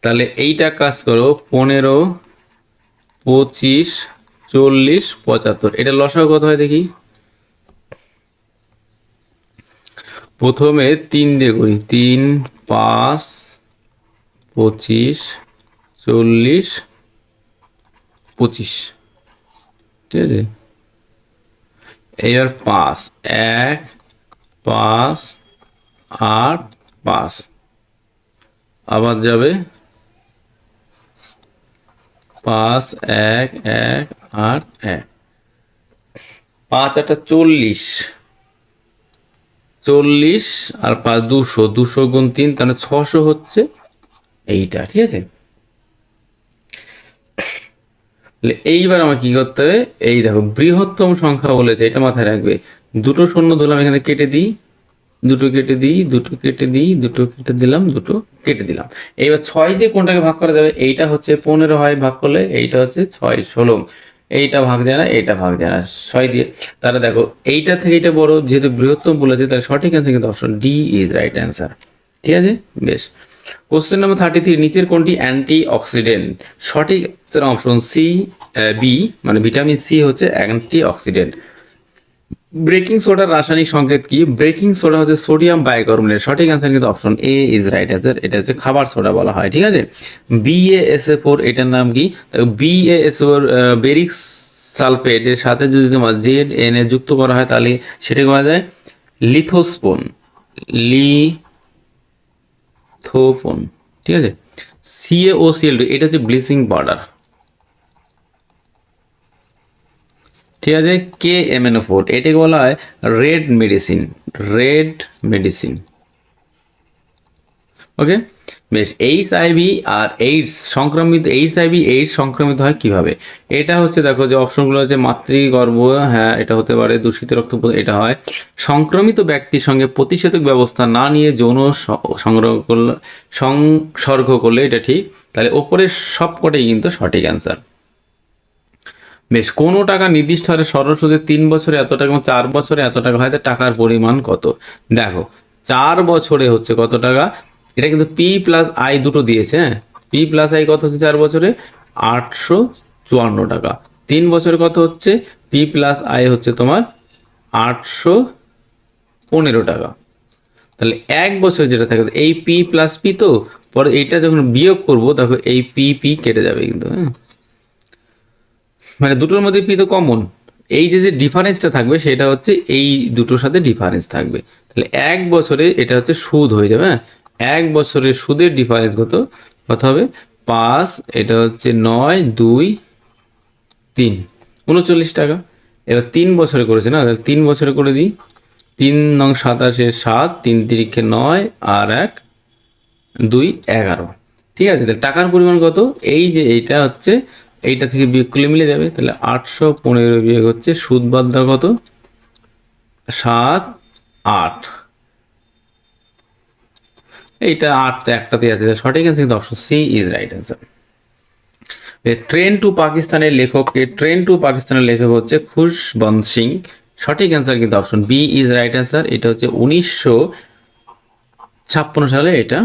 তাহলে এইটা কাজ করো, 15 25, 40, 75, এটা লসাগু কত হয় দেখি। প্রথমে 3 দিয়ে করি, 3, 5, 25, 40, 25, ঠিক আছে। এবার 5, 1, 5, 8, 5, আবার যাবে 5, 1, 1, 8, 1, 5 8 40, 40 আর 5 200, 200 গুণ 3 তাহলে 600 হচ্ছে এইটা, ঠিক আছে। তাহলে এইবার আমার কি করতে হবে, এই দেখো বৃহত্তম সংখ্যা বলেছে, এটা মাথায় রাখবে। দুটো শূন্য ধরলাম, এখানে কেটে দিই, দুটো কেটে দিই, দুটো কেটে দিই, দুটো কেটে দিলাম, দুটো কেটে দিলাম। এইবার 6 দিয়ে কোনটাকে ভাগ করা যাবে, এইটা হচ্ছে 15 হয় ভাগ করলে, এইটা হচ্ছে 6 16, এইটা ভাগ যায় না, এইটা ভাগ যায় না 6 দিয়ে। তাহলে দেখো এইটা থেকে এটা বড়, যেহেতু বৃহত্তম বলেছে, তাহলে সঠিক অ্যান্সার কিন্তু option D is right answer, ঠিক আছে। বেশ, কোশ্চেন নাম্বার 33, নিচের কোনটি অ্যান্টি অক্সিডেন্ট? সঠিক অপশন সি, বি, মানে ভিটামিন সি হচ্ছে অ্যান্টি অক্সিডেন্ট। ব্রেকিং সোডার রাসায়নিক সংকেত কি? ব্রেকিং সোডা হচ্ছে সোডিয়াম বাইকার্বনেট, সঠিক অ্যান্সার কিন্তু option A is right answer, এটা হচ্ছে খাবার সোডা বলা হয়, ঠিক আছে। BaSO4 এটার নাম কি? BaSO4 বেরিক সালফেট এর সাথে যদি তোমার ZNA যুক্ত করা হয় তাহলে সেটা বলা যায় লিথোস্পোন, লিথোফোন, ঠিক আছে। CaOCl2 এটা হচ্ছে ব্লিচিং পাউডার, ঠিক আছে। KMNO4 এটাকে বলা হয় রেড মেডিসিন, রেড মেডিসিন, ওকে। বেশ, HIV আর এইডস সংক্রমিত, এইডস সংক্রমিত হয় কিভাবে? এটা হচ্ছে দেখো যে অপশনগুলো হচ্ছে মাতৃগর্ভ, হ্যাঁ এটা হতে পারে, দূষিত রক্ত, এটা হয়। সংক্রমিত ব্যক্তির সঙ্গে প্রতিষেধক ব্যবস্থা না নিয়ে যৌন সংসর্গ করলে, এটা ঠিক। তাহলে ওপরের সবকটাই কিন্তু সঠিক অ্যান্সার। বেশ, কোনো টাকা নির্দিষ্ট হারে সরল সুদে 3 বছরে এত টাকা এবং 4 বছরে এত টাকা হয়, টাকার পরিমাণ কত? দেখো 4 বছরে হচ্ছে কত টাকা, এটা কিন্তু P+I দুটো দিয়েছে, হ্যাঁ। P+I কত হচ্ছে 4 বছরে? 854 টাকা। 3 বছরে কত হচ্ছে? P+I হচ্ছে তোমার 815 টাকা। তাহলে 1 বছর যেটা থাকে, এই P+P তো, পরে এইটা যখন বিয়োগ করব দেখো এই P কেটে যাবে কিন্তু, হ্যাঁ। মানে দুটোর মধ্যে পি তো কমন, এই যে ডিফারেন্সটা থাকবে সেটা হচ্ছে এই দুটোর সাথে ডিফারেন্স থাকবে। তাহলে 1 বছরে এটা হচ্ছে সুদ হয়ে যাবে, হ্যাঁ। 1 বছরের সুদের ডিফারেন্স কত হবে? 5, এটা হচ্ছে 9, 2, 3, 39 টাকা। এবার 3 বছরে করেছে না, তাহলে 3 বছরে করে দিই, 3 নং 27 7, 3 তিরিখে 9 আর 1 2 11, ঠিক আছে। তাহলে টাকার পরিমাণ কত? এই যে এইটা হচ্ছে, এইটা থেকে বিয়োগ করলে মিলে যাবে, তাহলে 815 বিয়োগ হচ্ছে সুদ বাদ দাও কত? 7, 8, এইটা 8 তো একটাতে আছে, সঠিক অ্যান্সার কিন্তু option C is right answer. Train to পাকিস্তানের লেখক কে? ট্রেন টু পাকিস্তানের লেখক হচ্ছে খুশবন্ত সিং, সঠিক অ্যান্সার কিন্তু option B is right answer. এটা হচ্ছে 1956 সালে এটা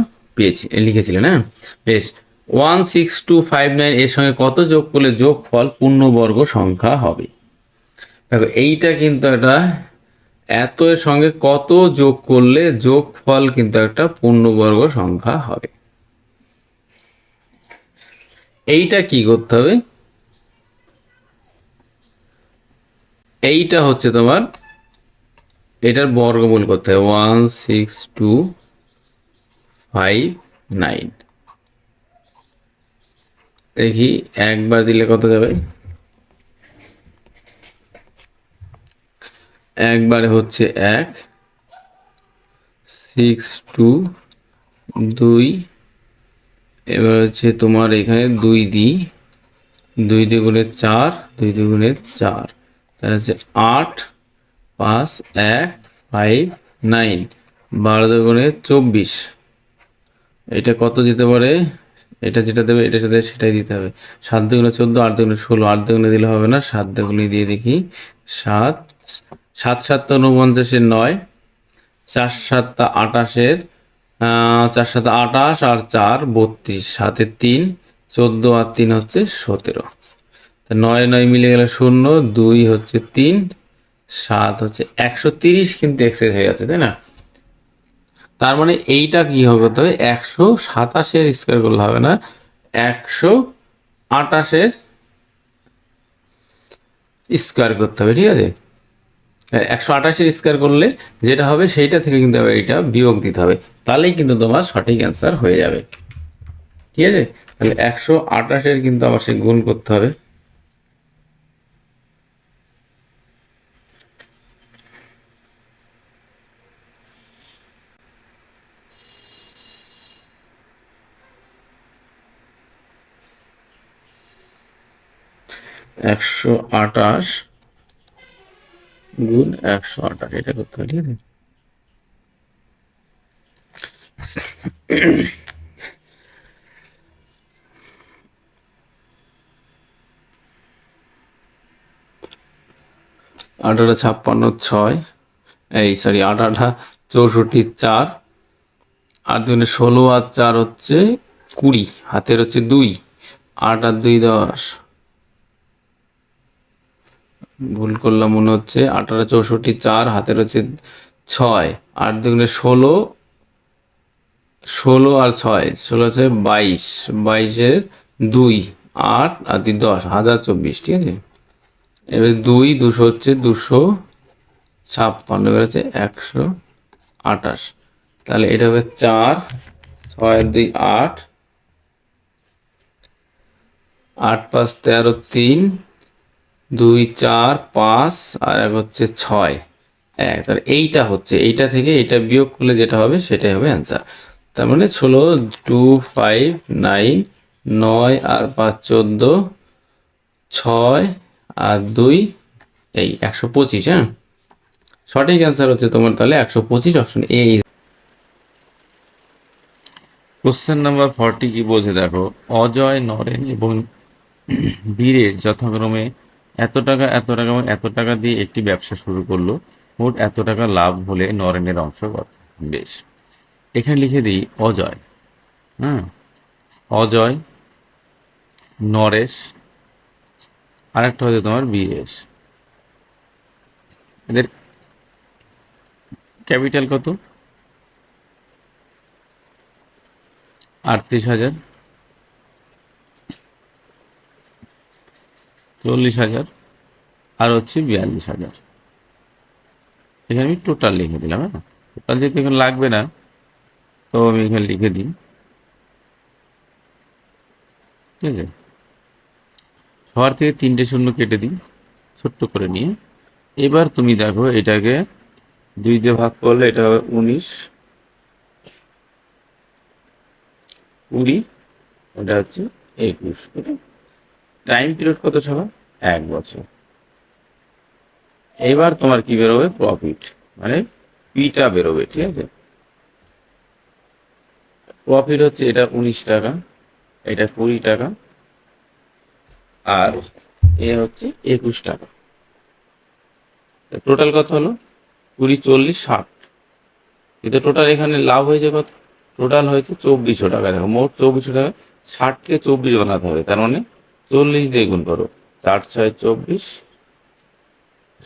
লিখেছিলেন, হ্যাঁ। বেশ, 16259 এর সঙ্গে কত যোগ করলে যোগফল পূর্ণবর্গ সংখ্যা হবে? দেখো এইটা কিন্তু একটা, এত এর সঙ্গে কত যোগ করলে যোগফল কিন্তু একটা পূর্ণবর্গ সংখ্যা হবে। এইটা কি করতে হবে? এইটা হচ্ছে তোমার, এটার বর্গমূল করতে হবে, 16259। দেখি একবার দিলে কত যাবে, একবারে হচ্ছে 1, 622, এবার হচ্ছে তোমার এখানে 2 দিই, 2 দ্বিগুণে 4, 2 দ্বিগুণে 4, তাহলে হচ্ছে 8, 5, 1, 5, 9, 12 দ্বিগুণে 24, এটা কত দিতে পারে? এটা যেটা দেবে এটার সাথে সেটাই দিতে হবে। 7 দুগুণে 14, 8 দুগুণে 16, 8 দুগুণে দিলে হবে না, 7 দুগুণে দিয়ে দেখি, 7, 7 7 49 9, 4 7 28, 4 7 28 আর 4 32, 7 3, 14 আর 3 হচ্ছে 17। তা 9 মিলে গেলে 0, 2 হচ্ছে 3, 7 হচ্ছে 130, কিন্তু এক্সেস হয়ে যাচ্ছে, তাই না? তার মানে এইটা কি হবে, তো 127-এর স্কোয়ার করলে হবে না, 128-এর স্কোয়ার করতে হবে, ঠিক আছে? 128-এর স্কোয়ার করলে যেটা হবে সেইটা থেকে কিন্তু এইটা বিয়োগ দিতে হবে, তাহলেই কিন্তু তোমার সঠিক অ্যান্সার হয়ে যাবে, ঠিক আছে? তাহলে 128-এর কিন্তু আবার সে গুণ করতে হবে। একশো আটাশ গুণ 128, এটা করতে হবে, ঠিক আছে? আঠারো 56 6, এই সরি 8 64 4, আর 2 16, আর 4 হচ্ছে 20, হাতের হচ্ছে 2, 8 আর 2 10, ভুল করলাম মনে হচ্ছে, 18 64 4, হাতের হচ্ছে 6, 8 2 16, 16 আর 6, 16 হচ্ছে 22, 22-এর 2, 8 আর 2 10, 1024, ঠিক আছে? এবার 200 হচ্ছে 256, এবার হচ্ছে 128, তাহলে এটা হবে 4, 6 আর 2 8, 8 5 13 3, 2 4 5, আর এক হচ্ছে 6 1, তাহলে এইটা হচ্ছে, এইটা থেকে এইটা বিয়োগ করলে যেটা হবে সেটাই হবে অ্যান্সার। তার মানে 16 2 5 9, 9 আর 5 14, 6 আর 2 এই 125, হ্যাঁ, সঠিক অ্যান্সার হচ্ছে তোমার তাহলে 125, অপশন এ। কোশ্চেন নাম্বার 40 কি বলছে দেখো, অজয়, নরেন এবং বীরের যথাক্রমে এত টাকা, এত টাকা এবং এত টাকা দিয়ে একটি ব্যবসা শুরু করলো, মোট এত টাকা লাভ হলে নরেনের অংশ কত? বেশ, এখানে লিখে দিই অজয়, হ্যাঁ, অজয়, নরেশ, আরেকটা হচ্ছে তোমার বীরেশ, এদের ক্যাপিটাল কত? 38,000, 40,000, আর হচ্ছে 42,000। এখানে আমি টোটাল লিখে দিলাম, হ্যাঁ, টোটাল যেহেতু এখানে লাগবে না তো আমি এখানে লিখে দিই, ঠিক আছে? সবার থেকে 3টে শূন্য কেটে দিই ছোট্ট করে নিয়ে। এবার তুমি দেখো এটাকে 2 দিয়ে ভাগ করলে এটা হবে 19, 20, এটা হচ্ছে 21, টাইম পিরিয়ড কত সবার? 1 বছর। এবার তোমার কি বেরোবে? প্রফিট, মানে পিটা বেরোবে, ঠিক আছে? প্রফিট হচ্ছে এটা 19 টাকা, এটা 20 টাকা, আর এ হচ্ছে 21 টাকা। টোটাল কত হলো? 20 40 60, কিন্তু টোটাল এখানে লাভ হয়েছে কত? টোটাল হয়েছে 2400 টাকা। দেখো মোট 2400 টাকা, 60কে 24 বানাতে হবে, তার মানে 40 দিয়ে গুণ করো, 4 6 24,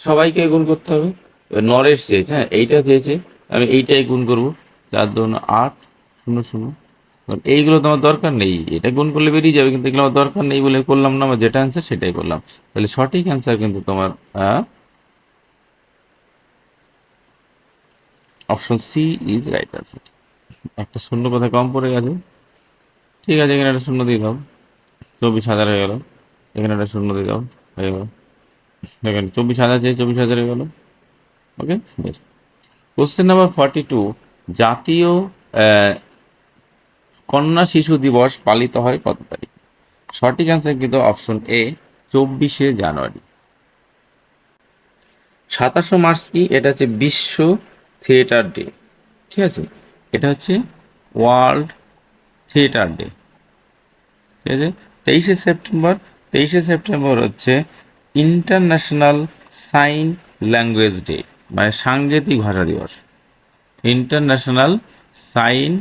সবাইকে গুণ করতে হবে। এবার নরেশ চেয়েছে, হ্যাঁ এইটা চেয়েছে, আমি এইটাই গুণ করবো, 4 2 8 0 0, এইগুলো তো আমার দরকার নেই, এটা গুণ করলে বেরিয়ে যাবে, কিন্তু এগুলো আমার দরকার নেই বলে করলাম না, আমার যেটা অ্যান্সার সেটাই করলাম। তাহলে সঠিক অ্যান্সার কিন্তু তোমার option C is right answer. একটা শূন্য কোথায় কম পড়ে গেছে, ঠিক আছে, এখানে একটা শূন্য দিয়ে দাও, 24,000 হয়ে গেল, এখানে একটা শূন্য দিয়ে দাও, হয়ে গেল, দেখেন 24,000 চেয়ে 24,000 হয়ে গেল, ওকে বেশ। কোশ্চেন নাম্বার 42, জাতীয় কন্যা শিশু দিবস পালিত হয় কত তারিখ? সঠিক অ্যান্সার কিন্তু অপশন এ, 24শে জানুয়ারি। 27 মার্চ কি? এটা হচ্ছে বিশ্ব থিয়েটার ডে, ঠিক আছে, এটা হচ্ছে ওয়ার্ল্ড থিয়েটার ডে, ঠিক আছে। 23শে সেপ্টেম্বর, 23শে সেপ্টেম্বর হচ্ছে ইন্টারন্যাশনাল সাইন ল্যাঙ্গুয়েজ ডে, মানে সাংকেতিক ভাষা দিবস, ইন্টারন্যাশনাল সাইন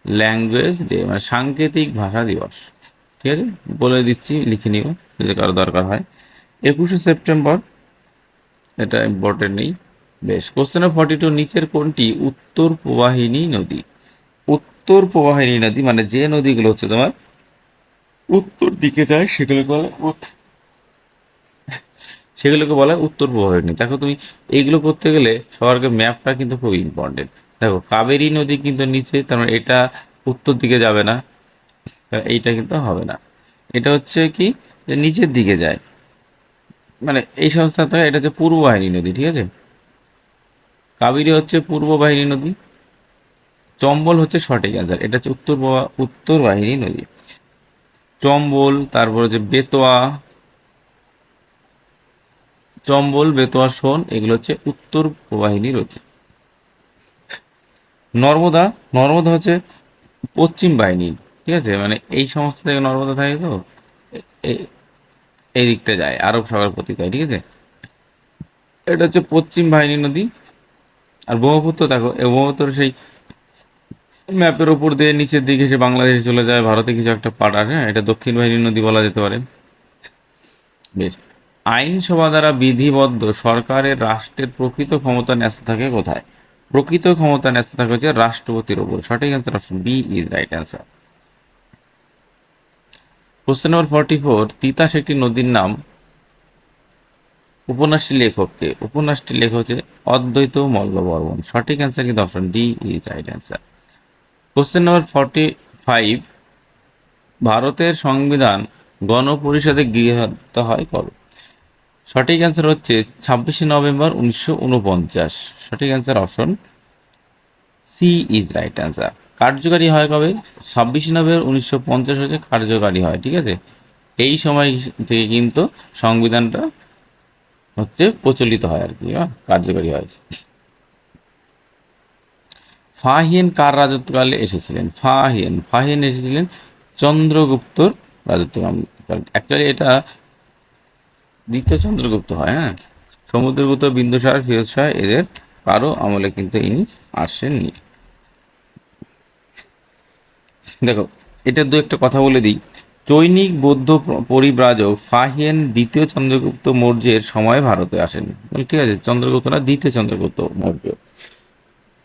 ল্যাঙ্গুয়েজ ডে মানে সাংকেতিক ভাষা দিবস, ঠিক আছে, বলে দিচ্ছি, লিখে নিও যদি কারো দরকার হয়। 21শে সেপ্টেম্বর, এটা ইম্পর্টেন্ট নেই। বেশ, কোশ্চেন নাম্বার 42, নিচের কোনটি উত্তর প্রবাহিনী নদী? উত্তর প্রবাহিনী নদী মানে যে নদীগুলো হচ্ছে তোমার উত্তর দিকে যায় সেগুলোকে বলা হয় উত্তর প্রবাহিনী। দেখো তুমি এইগুলো করতে গেলে সবার আগে ম্যাপটা কিন্তু খুব ইম্পর্টেন্ট। দেখো কাবেরী নদী কিন্তু নিচে, তার মানে এটা উত্তর দিকে যাবে না, এইটা কিন্তু হবে না। এটা হচ্ছে কি, যে নিচের দিকে যায়, মানে এই সংস্থা থেকে এটা হচ্ছে পূর্ব বাহিনী নদী। ঠিক আছে, কাবেরী হচ্ছে পূর্ব বাহিনী নদী, চম্বল হচ্ছে সঠিক অ্যান্সার, এটা হচ্ছে উত্তর বাহিনী নদী। চম্বল, তারপর হচ্ছে বেতোয়া, চম্বল, বেতোয়া, সোন, এগুলো হচ্ছে উত্তর প্রবাহিনী নদী। নর্মদা, নর্মদা হচ্ছে পশ্চিম বাহিনী। ঠিক আছে, মানে এই সমস্ত থেকে নর্মদা থাকে তো এ- এই দিকটা যায়, আরব সাগর পতিতায়। ঠিক আছে, এটা হচ্ছে পশ্চিম বাহিনী নদী। আর ব্রহ্মপুত্র, দেখো এই ব্রহ্মপুত্র সেই ম্যাপের ওপর দিয়ে নিচের দিকে এসে বাংলাদেশে চলে যায়, ভারতে কিছু একটা পার্ট আছে, হ্যাঁ, এটা দক্ষিণ বাহিনী নদী বলা যেতে পারে। বেশ, আইনসভা দ্বারা বিধিবদ্ধ সরকারের রাষ্ট্রের প্রকৃত ক্ষমতা ন্যস্ত থাকে কোথায়? প্রকৃত ক্ষমতা ন্যস্ত থাকে হচ্ছে রাষ্ট্রপতির ওপর। সঠিক answer option B is right answer. Question number 44, Titas একটি নদীর নাম। উপন্যাসটি লেখককে? উপন্যাসটি লেখক হচ্ছে অদ্বৈত মল্লবর্মণ। সঠিক অ্যান্সার কিন্তু option D is right answer. Question number 45, ভারতের সংবিধান গণপরিষদে গৃহীত হয় কবে? সঠিক অ্যান্সার হচ্ছে 26শে নভেম্বর 1949। সঠিক answer option C is right answer. কার্যকারী হয় কবে? 26শে নভেম্বর 1950 হচ্ছে কার্যকারী হয়। ঠিক আছে, এই সময় থেকে কিন্তু সংবিধানটা হচ্ছে প্রচলিত হয় আর কি, কার্যকারী হয়। ফাহিয়েন কার রাজত্বকালে এসেছিলেন? ফাহিয়েন, ফাহিয়েন এসেছিলেন চন্দ্রগুপ্তর রাজত্বকাল। অ্যাকচুয়ালি এটা দ্বিতীয় চন্দ্রগুপ্ত হয়, হ্যাঁ। সমুদ্রগুপ্ত, বিন্দুসার, ফিরোজ শাহ এদের কারো আমলে কিন্তু ইনি আসেননি। দেখো এটা দু একটা কথা বলে দিই। চৈনিক বৌদ্ধ পরিব্রাজক ফাহিয়েন দ্বিতীয় চন্দ্রগুপ্ত মৌর্যের সময় ভারতে আসেন। ঠিক আছে, চন্দ্রগুপ্ত না, দ্বিতীয় চন্দ্রগুপ্ত মৌর্য।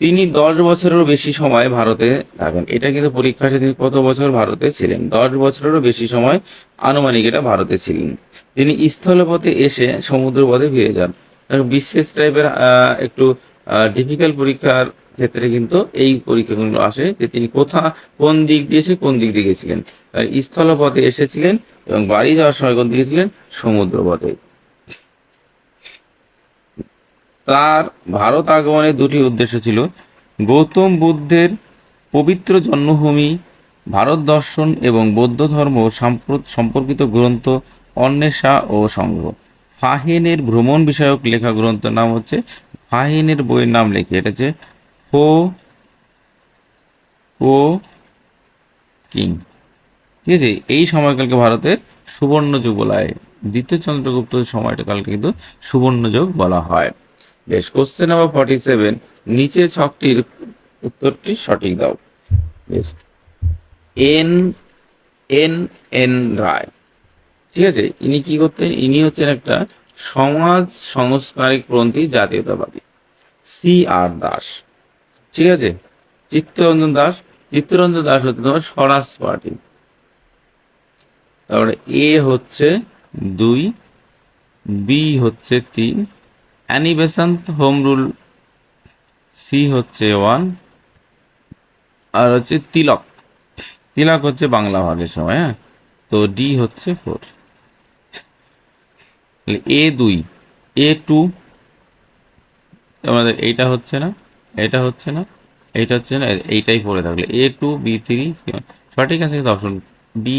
তিনি 10 বছরেরও বেশি সময় ভারতে থাকেন। এটা কিন্তু পরীক্ষা আসে, তিনি কত বছর ভারতে ছিলেন? 10 বছরেরও বেশি সময় আনুমানিক এটা ভারতে ছিলেন। তিনি স্থলপথে এসে সমুদ্রপথে ফিরে যান। বিশেষ টাইপের একটু ডিফিকাল্ট পরীক্ষার ক্ষেত্রে কিন্তু এই পরীক্ষাগুলো আসে, যে তিনি কোন দিক দিয়ে এসে কোন দিক দিয়ে গেছিলেন। স্থলপথে এসেছিলেন এবং বাড়ি যাওয়ার সময় কোন দিকে ছিলেন? সমুদ্রপথে। তার ভারত আগমনের দুটি উদ্দেশ্য ছিল: গৌতম বুদ্ধের পবিত্র জন্মভূমি ভারত দর্শন এবং বৌদ্ধ ধর্ম সম্পর্কিত গ্রন্থ অন্বেষা ও সংগ্রহ। ফাহিয়েনের ভ্রমণ বিষয়ক লেখা গ্রন্থের নাম হচ্ছে, ফাহিয়েনের বইয়ের নাম লেখে, এটা হচ্ছে ফো ও কিং। ঠিক আছে, এই সময়কালকে ভারতের সুবর্ণযুগ বলা হয়। দ্বিতীয় চন্দ্রগুপ্ত সময়টা কালকে কিন্তু সুবর্ণযুগ বলা হয়। বেশ, কোশ্চেন নাম্বার 47, নিচে ছকটির উত্তরটি সঠিক দাও। বেশ, এন এন এন রায়, ঠিক আছে, ইনি কি করতেন? ইনি হচ্ছেন একটা সমাজ সংস্কারিকপন্থী জাতীয়তাবাদী। সি আর দাস, ঠিক আছে, চিত্তরঞ্জন দাস, চিত্তরঞ্জন দাস হচ্ছে তোমার স্বরাজ পার্টি। তারপরে এ হচ্ছে 2, বি হচ্ছে 3, Annie Besant home rule, C হচ্ছে 1, আর হচ্ছে তিলক, তিলক হচ্ছে বাংলা ভাগের সময়, হ্যাঁ। তো ডি হচ্ছে 4। A2, A2, আমাদের এইটা হচ্ছে না, এটা হচ্ছে না, এইটা হচ্ছে না, এইটাই পড়ে থাকলে A2, B3। সঠিক আছে কিন্তু option B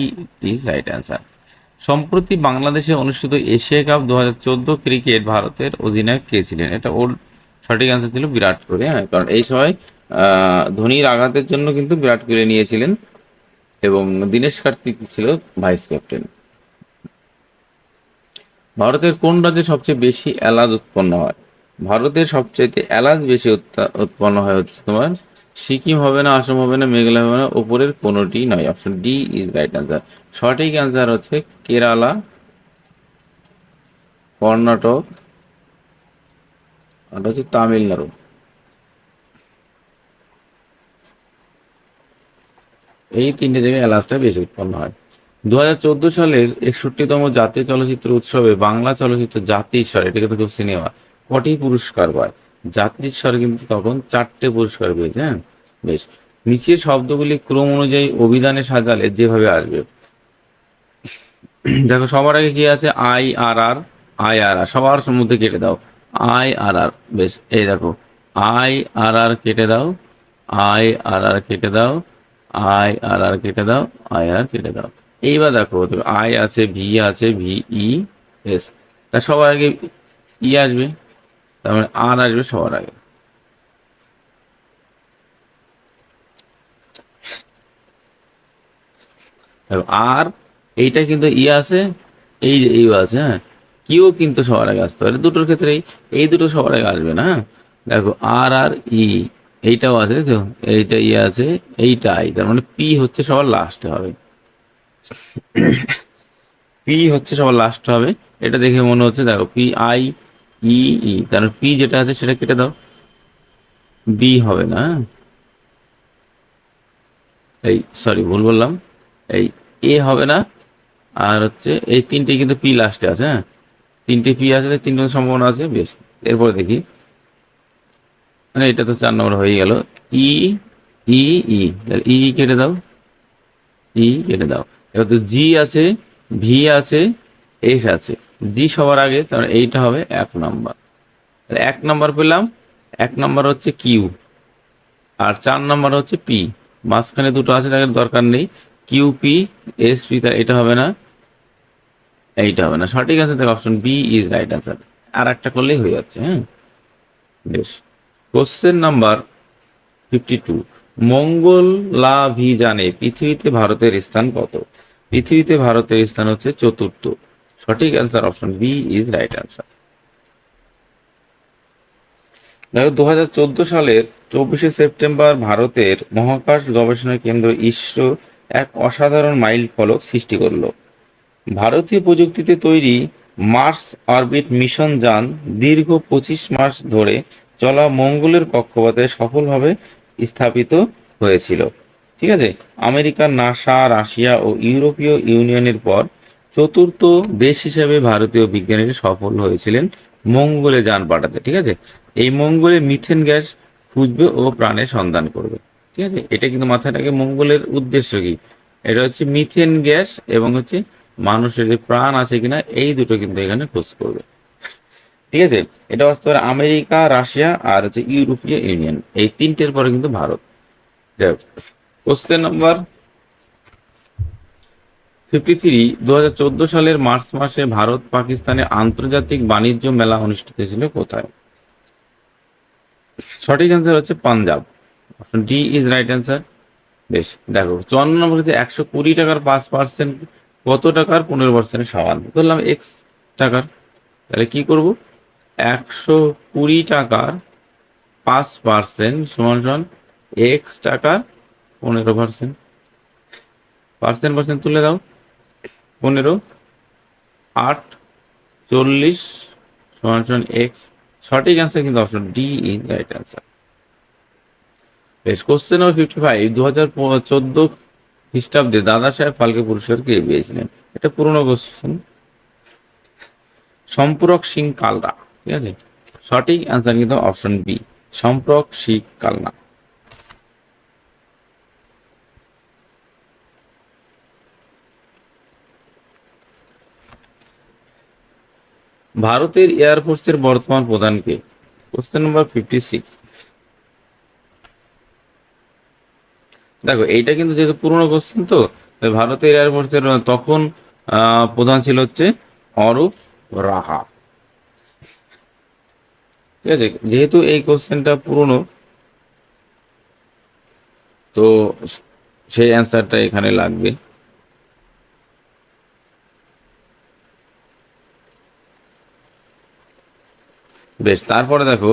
is right answer. সম্প্রতি বাংলাদেশে অনুষ্ঠিত এশিয়া কাপ 2014 ক্রিকেট ভারতের অধিনায়ক কে ছিলেন? এটা ওর সঠিক অ্যান্সার ছিল বিরাট কোহলি, হ্যাঁ, কারণ এই সময় ধোনির আঘাতের জন্য কিন্তু বিরাট কোহলি নিয়েছিলেন এবং দীনেশ কার্তিক ছিল ভাইস ক্যাপ্টেন। ভারতের কোন রাজ্যে সবচেয়ে বেশি এলাচ উৎপন্ন হয়? ভারতের সবচাইতে এলাচ বেশি উৎপন্ন হয় হচ্ছে তোমার সিকিম হবে না, আসাম হবে না, মেঘালয় হবে না, উপরের কোনোটি নয়। Option D is right answer. সঠিক অ্যান্সার হচ্ছে কেরালা, কর্ণাটক আর হচ্ছে তামিলনাড়ু। এই তিনটে জায়গায় এলাচটা বেশি উৎপন্ন হয়। 2014 সালের 61তম জাতীয় চলচ্চিত্র উৎসবে বাংলা চলচ্চিত্র জাতিস্বর, এটা কিন্তু খুব সিনেমা, কটি পুরস্কার পায়? জাতিস্বর কিন্তু তখন 4টে পুরস্কার পেয়েছে। হ্যাঁ, বেশ। নিচের শব্দগুলি ক্রম অনুযায়ী অভিধানে সাজালে যেভাবে আসবে। দেখো সবার আগে কি আছে? আই আর আর, আই আর আর সবার মধ্যে কেটে দাও। আই আর আর, বেশ। এই দেখো, আই আর আর কেটে দাও, আই আর আর কেটে দাও, আই আর আর কেটে দাও, আই আর কেটে দাও। এইবার দেখো, আই আছে, ভি আছে, ভি ই এস, তা সবার আগে ই আসবে, তার মানে আর আসবে সবার আগে। দেখো আর, এইটা কিন্তু ই আছে, এই যে ইউ আছে, হ্যাঁ, কিউ কিন্তু সবার আগে আসতে পারে দুটোর ক্ষেত্রেই, এই দুটো সবার আগে আসবে না, হ্যাঁ। দেখো আর আর ই, এইটাও আছে তো, এইটা ই আছে, এইটা আই, তার মানে পি হচ্ছে সবার লাস্টে হবে, পি হচ্ছে সবার লাস্ট হবে। এটা দেখে মনে হচ্ছে, দেখো পি আই ই ই, তার পি যেটা আছে সেটা কেটে দাও, বি হবে না, হ্যাঁ? এই সরি ভুল বললাম, এই এ হবে না, আর হচ্ছে এই তিনটে কিন্তু পি লাস্টে আছে, হ্যাঁ, তিনটে পি আছে, তিনটে সম্ভাবনা আছে, বেশ। এরপরে দেখি, মানে এটা তো 4 নম্বর হয়ে গেল। ই ই ই, তাহলে ই কেটে দাও, ই কেটে দাও। এবার তো জি আছে, ভি আছে, এস আছে, জি সবার আগে, তাহলে এইটা হবে 1 নম্বর। তাহলে 1 নম্বর পেলাম, 1 নম্বর হচ্ছে কিউ, আর 4 নম্বর হচ্ছে পি, মাঝখানে দুটো আছে তাদের দরকার নেই, কিউ পি এস পি, তা এটা হবে না, এইটা হবে না। সঠিক আছে, দেখো option B is right answer. আর একটা করলেই হয়ে যাচ্ছে, হ্যাঁ, বেশ। কোশ্চেন নাম্বার 52, মঙ্গলাভিযানে পৃথিবীতে ভারতের স্থান কত? পৃথিবীতে ভারতের স্থান হচ্ছে চতুর্থ। সঠিক answer option B is right answer. দেখো 2014 সালের 24শে সেপ্টেম্বর ভারতের মহাকাশ গবেষণা কেন্দ্র ইসরো এক অসাধারণ মাইল ফলক সৃষ্টি করলো। ভারতীয় প্রযুক্তিতে তৈরি মার্স অরবিট মিশন যান দীর্ঘ 25 মাস ধরে চলা মঙ্গলের কক্ষপথে সফলভাবে স্থাপিত হয়েছিল। ঠিক আছে, আমেরিকার নাসা, রাশিয়া ও ইউরোপীয় ইউনিয়নের পর চতুর্থ দেশ হিসেবে ভারতীয় বিজ্ঞানীরা সফল হয়েছিলেন মঙ্গলে যান পাঠাতে। ঠিক আছে, এই মঙ্গলে মিথেন গ্যাস খুঁজবে ও প্রাণের সন্ধান করবে। ঠিক আছে, এটা কিন্তু মাথায় রাখে, মঙ্গলের উদ্দেশ্য কি? এটা হচ্ছে মিথেন গ্যাস এবং হচ্ছে মানুষের যে প্রাণ আছে কিনা, এই দুটো কিন্তু এখানে খোঁজ করবে। ঠিক আছে, এটা আসতে পারে আমেরিকা, রাশিয়া আর হচ্ছে ইউরোপীয় ইউনিয়ন, এই তিনটের পরে কিন্তু ভারত। যাই হোক, কোশ্চেন নাম্বার 53, 2014 সালের মার্চ মাসে ভারত পাকিস্তানে আন্তর্জাতিক বাণিজ্য মেলা অনুষ্ঠিত ছিল কোথায়? সঠিক অ্যান্সার হচ্ছে Punjab. Option D is right answer. বেশ, দেখো 54 নম্বর হচ্ছে 120 টাকার 5% কত টাকার 15% সমান? ধরলাম এক্স টাকার, তাহলে কি করব? 120 টাকার 5% সমান সমান এক্স টাকার 15%, পার্সেন্ট পার্সেন্ট তুলে দাও, 15, 8, 40 সমান সমান এক্স। সঠিক অ্যান্সার কিন্তু option D is right answer. বেশ, কোশ্চেন নম্বর 55, 2014 খ্রিস্টাব্দে দাদা সাহেব ফালকে পুরস্কার কে পেয়েছিলেন? এটা পুরনো কোশ্চেন, সম্পূরক সিং কালরা। ঠিক আছে, সঠিক অ্যান্সার কিন্তু অপশন বি, সম্পূরক সিং কালরা। ভারতের এয়ারফোর্সের বর্তমান প্রধান কে? Question number 56। দেখো এইটা কিন্তু যেহেতু পুরনো কোশ্চেন, তো তাই ভারতের এয়ারফোর্সের তখন প্রধান ছিল হচ্ছে অরূপ রাহা। ঠিক আছে, যেহেতু এই কোশ্চেনটা পুরনো, তো সেই অ্যান্সারটা এখানে লাগবে। বেশ, তারপরে দেখো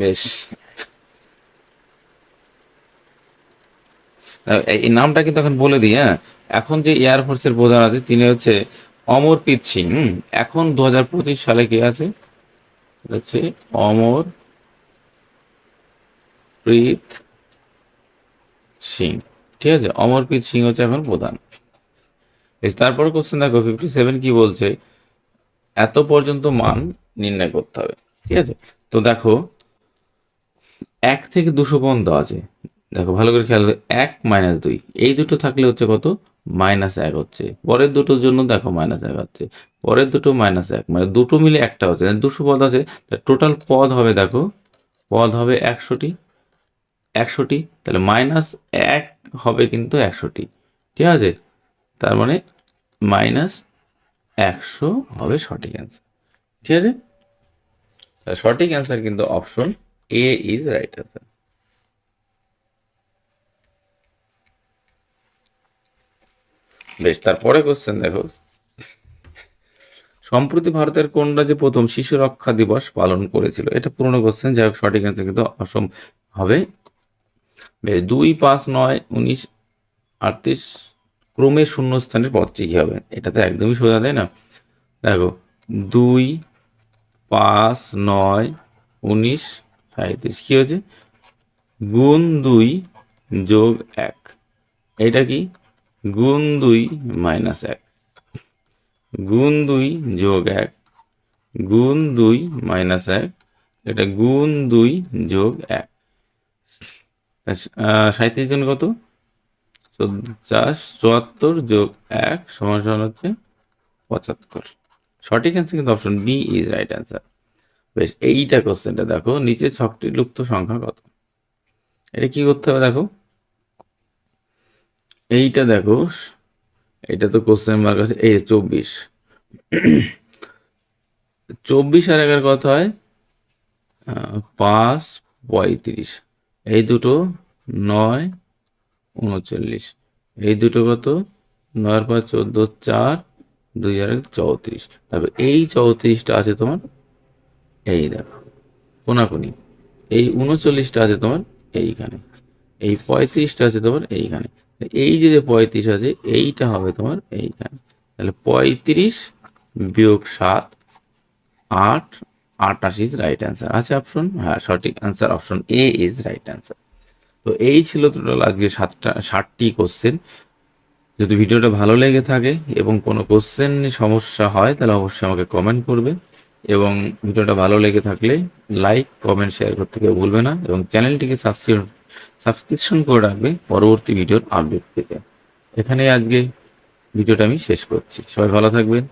বেশ, এই নামটা কিন্তু এখন বলে দিই। হ্যাঁ, এখন যে এয়ারফোর্সের প্রধান আছে তিনি হচ্ছে অমরপ্রীত সিং। এখন 2025 সালে কে আছে? হচ্ছে অমরপ্রীত সিং। ঠিক আছে, অমরপ্রীত সিং হচ্ছে এখন প্রধান। তারপর কোশ্চেন দেখো 57 কি বলছে, এত পর্যন্ত মান নির্ণয় করতে হবে। ঠিক আছে, তো দেখো 1 থেকে 200 পর্যন্ত আছে। দেখো ভালো করে খেয়াল করো, 1 - 2 এই দুটো থাকলে হচ্ছে কত? -1 হচ্ছে। পরের দুটোর জন্য দেখো -1 হচ্ছে, পরের দুটো -1, মানে দুটো মিলে একটা হচ্ছে, 200 পদ আছে। টোটাল পদ হবে, দেখো পদ হবে 100টি। 100টি, তাহলে -1 হবে কিন্তু 100টি। ঠিক আছে, তার মানে -100 হবে সঠিক অ্যান্সার। ঠিক আছে, সঠিক অ্যান্সার কিন্তু option A is right answer. বেশ, তারপরে কোশ্চেন দেখো, সম্প্রতি ভারতের কোন রাজ্যে প্রথম শিশু রক্ষা দিবস পালন করেছিল? এটা পুরনো কোশ্চেন, যাই হোক সঠিক অ্যান্সার কিন্তু অসম হবে। বেশ, 2, 5, 9, 19, 38 ক্রমে শূন্যস্থানের পদটি কি হবে? এটা তো একদমই সোজা, তাই না? দেখো 2, 5, 9, 19, 37 কি হয়েছে? গুণ 2 যোগ 1। এটা কি? গুণ 2 -1, গুণ 2 যোগ 1, গুণ 2 -1, এটা গুণ 2 যোগ 1। 37 জন কত? 74 যোগ 1 সমান সমান হচ্ছে 75। সঠিক অ্যান্সার কিন্তু option B is right answer. বেশ, এইটা কোশ্চেনটা দেখো, নিচে ছকটি লুপ্ত সংখ্যা কত? এটা কি করতে হবে দেখো, এইটা দেখো, এটা তো কোশ্চেন মার্ক আছে, এই 24। 24 আর 11 কত হয়? 5, 35। এই দুটো 9, 39। এই দুটো কত? 9 আর 5 14, 4, 2 আর 1 34। তারপর এই 34টা আছে তোমার, এই দেখো কোনাকুনি। এই 39টা আছে তোমার এইখানে, এই 35টা আছে তোমার এইখানে। এই যে 35 আছে, এইটা হবে তোমার এইখানে। তাহলে 35 বিয়োগ 7, 8, 28 ইজ রাইট অ্যান্সার। আছে অপশন, হ্যাঁ সঠিক answer option A is right answer. তো এই ছিল টোটাল আজকে 60টি কোশ্চেন। যদি ভিডিওটা ভালো লেগে থাকে এবং কোনো কোশ্চেন সমস্যা হয় তাহলে অবশ্যই আমাকে কমেন্ট করবে, এবং ভিডিওটা ভালো লেগে থাকলে লাইক কমেন্ট শেয়ার করতে কেউ ভুলবে না, এবং চ্যানেলটিকে সাবস্ক্রিপশন করে রাখবে পরবর্তী ভিডিওর আপডেট পেতে। এখানে আজকে ভিডিওটা আমি শেষ করছি। সবাই ভালো থাকবেন।